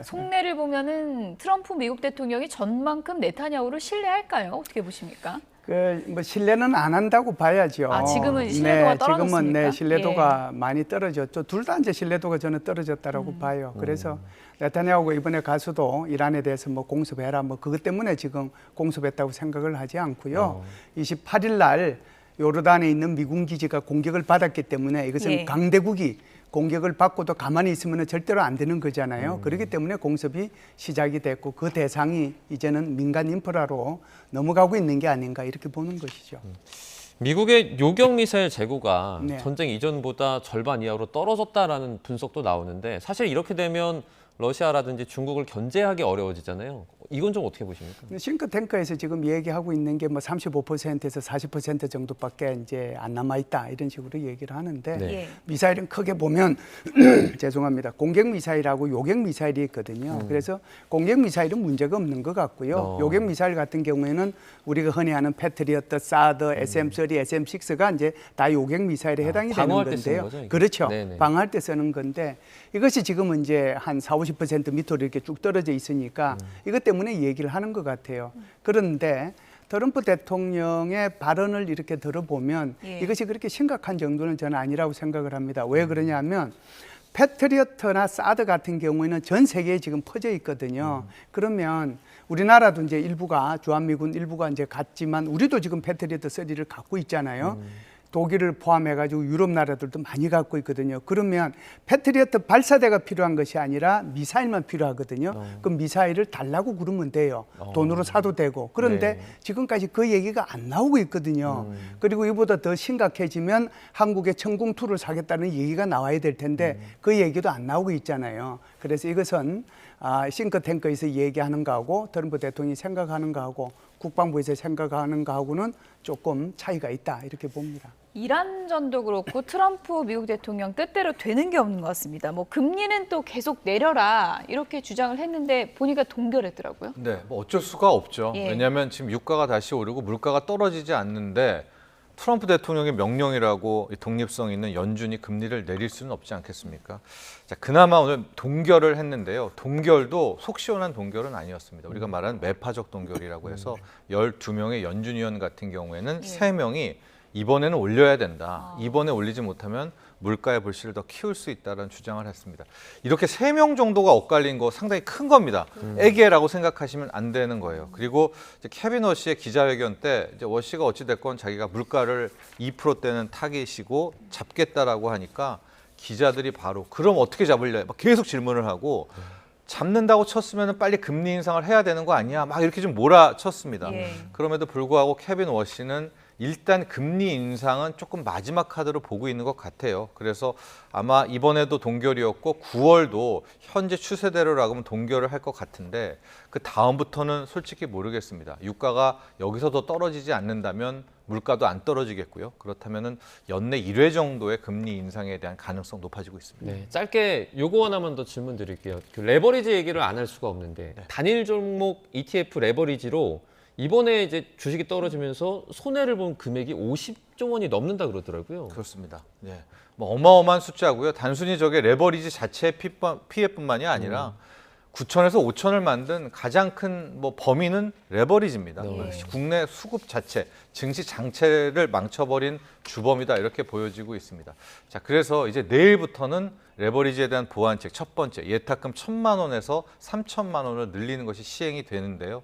속내를 보면은 트럼프 미국 대통령이 전만큼 네타냐후를 신뢰할까요? 어떻게 보십니까? 뭐 신뢰는 안 한다고 봐야죠. 아, 지금은 신뢰도가 떨어졌습니까? 지금은 네, 신뢰도가 많이 떨어졌죠. 둘 다 이제 신뢰도가 저는 떨어졌다라고 봐요. 그래서 네타냐후가 이번에 가서도 이란에 대해서 뭐 공습해라 뭐 그것 때문에 지금 공습했다고 생각을 하지 않고요. 28일 날 요르단에 있는 미군 기지가 공격을 받았기 때문에 이것은 강대국이 공격을 받고도 가만히 있으면 절대로 안 되는 거잖아요. 그렇기 때문에 공습이 시작이 됐고 그 대상이 이제는 민간 인프라로 넘어가고 있는 게 아닌가 이렇게 보는 것이죠. 미국의 요격 미사일 재고가 네. 전쟁 이전보다 절반 이하로 떨어졌다라는 분석도 나오는데 사실 이렇게 되면 러시아라든지 중국을 견제하기 어려워지잖아요. 이건 좀 어떻게 보십니까? 싱크탱크에서 지금 얘기하고 있는 게 뭐 35%에서 40% 정도밖에 이제 안 남아 있다 이런 식으로 얘기를 하는데 네. 미사일은 크게 보면 죄송합니다. 공격 미사일하고 요격 미사일이 있거든요. 그래서 공격 미사일은 문제가 없는 것 같고요. 요격 미사일 같은 경우에는 우리가 흔히 아는 패트리어트, 사드, SM3, SM6가 이제 다 요격 미사일에 해당이 되는 방어할 때 쓰는 건데요. 거죠, 그렇죠. 네네. 방어할 때 쓰는 건데 이것이 지금은 이제 한 40~50% 밑으로 이렇게 쭉 떨어져 있으니까 이것 때문에 얘기를 하는 것 같아요. 그런데 트럼프 대통령의 발언을 이렇게 들어보면 이것이 그렇게 심각한 정도는 저는 아니라고 생각을 합니다. 왜 그러냐면 패트리어트나 사드 같은 경우에는 전 세계에 지금 퍼져 있거든요. 그러면 우리나라도 이제 일부가 주한미군 일부가 이제 갔지만 우리도 지금 패트리어트 3를 갖고 있잖아요. 독일을 포함해가지고 유럽 나라들도 많이 갖고 있거든요. 그러면 패트리어트 발사대가 필요한 것이 아니라 미사일만 필요하거든요. 그럼 미사일을 달라고 그러면 돼요. 돈으로 사도 되고. 그런데 지금까지 그 얘기가 안 나오고 있거든요. 그리고 이보다 더 심각해지면 한국의 천궁2를 사겠다는 얘기가 나와야 될 텐데 그 얘기도 안 나오고 있잖아요. 그래서 이것은 싱크탱크에서 얘기하는 거하고 트럼프 대통령이 생각하는 거하고 국방부에서 생각하는 거하고는 조금 차이가 있다 이렇게 봅니다. 이란전도 그렇고 트럼프 미국 대통령 뜻대로 되는 게 없는 것 같습니다. 뭐 금리는 또 계속 내려라 이렇게 주장을 했는데 보니까 동결했더라고요. 네, 뭐 어쩔 수가 없죠. 예. 왜냐하면 지금 유가가 다시 오르고 물가가 떨어지지 않는데 트럼프 대통령의 명령이라고 독립성 있는 연준이 금리를 내릴 수는 없지 않겠습니까? 자, 그나마 오늘 동결을 했는데요. 동결도 속 시원한 동결은 아니었습니다. 우리가 말하는 매파적 동결이라고 해서 12명의 연준 위원 같은 경우에는 3명이 이번에는 올려야 된다. 이번에 올리지 못하면 물가의 불씨를 더 키울 수 있다는 주장을 했습니다. 이렇게 3명 정도가 엇갈린 거 상당히 큰 겁니다. 애기라고 생각하시면 안 되는 거예요. 그리고 이제 케빈 워시의 기자회견 때 이제 워시가 어찌됐건 자기가 물가를 2%대는 타깃이고 잡겠다라고 하니까 기자들이 바로 그럼 어떻게 잡으려 막 계속 질문을 하고 잡는다고 쳤으면 빨리 금리 인상을 해야 되는 거 아니야? 막 이렇게 좀 몰아쳤습니다. 그럼에도 불구하고 케빈 워시는 일단 금리 인상은 조금 마지막 카드로 보고 있는 것 같아요. 그래서 아마 이번에도 동결이었고 9월도 현재 추세대로라고 하면 동결을 할 것 같은데 그 다음부터는 솔직히 모르겠습니다. 유가가 여기서 더 떨어지지 않는다면 물가도 안 떨어지겠고요. 그렇다면은 연내 1회 정도의 금리 인상에 대한 가능성 높아지고 있습니다. 네, 짧게 요거 하나만 더 질문 드릴게요. 그 레버리지 얘기를 안 할 수가 없는데 단일 종목 ETF 레버리지로 이번에 이제 주식이 떨어지면서 손해를 본 금액이 50조 원이 넘는다 그러더라고요. 그렇습니다. 네. 뭐 어마어마한 숫자고요. 단순히 저게 레버리지 자체의 피해뿐만이 아니라 9천에서 5천을 만든 가장 큰 뭐 범위는 레버리지입니다. 국내 수급 자체, 증시 장체를 망쳐버린 주범이다 이렇게 보여지고 있습니다. 자, 그래서 이제 내일부터는 레버리지에 대한 보완책 첫 번째 예탁금 1,000만 원에서 3,000만 원을 늘리는 것이 시행이 되는데요.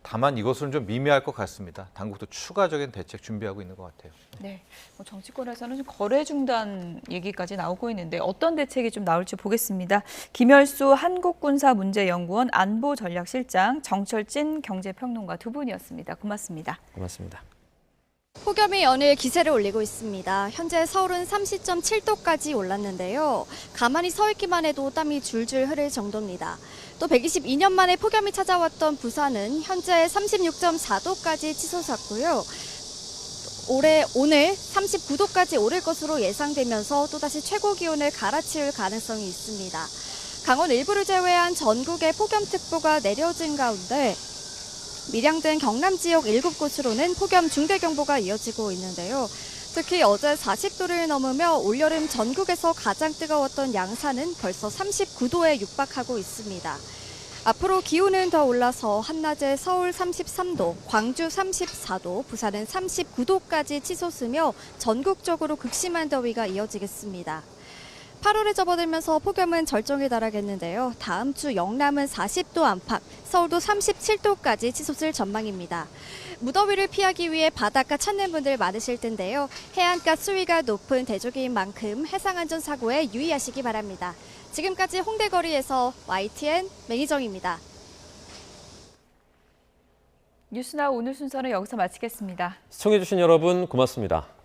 다만 이것은 좀 미미할 것 같습니다. 당국도 추가적인 대책 준비하고 있는 것 같아요. 네, 정치권에서는 거래 중단 얘기까지 나오고 있는데 어떤 대책이 좀 나올지 보겠습니다. 김열수 한국군사문제연구원 안보전략실장, 정철진 경제평론가 두 분이었습니다. 고맙습니다. 고맙습니다. 폭염이 연일 기세를 올리고 있습니다. 현재 서울은 30.7도까지 올랐는데요. 가만히 서 있기만 해도 땀이 줄줄 흐를 정도입니다. 또 122년 만에 폭염이 찾아왔던 부산은 현재 36.4도까지 치솟았고요. 오늘 39도까지 오를 것으로 예상되면서 또다시 최고 기온을 갈아치울 가능성이 있습니다. 강원 일부를 제외한 전국에 폭염특보가 내려진 가운데 밀양 등 경남 지역 7곳으로는 폭염 중대경보가 이어지고 있는데요. 특히 어제 40도를 넘으며 올여름 전국에서 가장 뜨거웠던 양산은 벌써 39도에 육박하고 있습니다. 앞으로 기온은 더 올라서 한낮에 서울 33도, 광주 34도, 부산은 39도까지 치솟으며 전국적으로 극심한 더위가 이어지겠습니다. 8월에 접어들면서 폭염은 절정에 달하겠는데요. 다음 주 영남은 40도 안팎, 서울도 37도까지 치솟을 전망입니다. 무더위를 피하기 위해 바닷가 찾는 분들 많으실 텐데요. 해안가 수위가 높은 대조기인 만큼 해상안전사고에 유의하시기 바랍니다. 지금까지 홍대거리에서 YTN 매니정입니다. 뉴스나 오늘 순서는 여기서 마치겠습니다. 시청해주신 여러분 고맙습니다.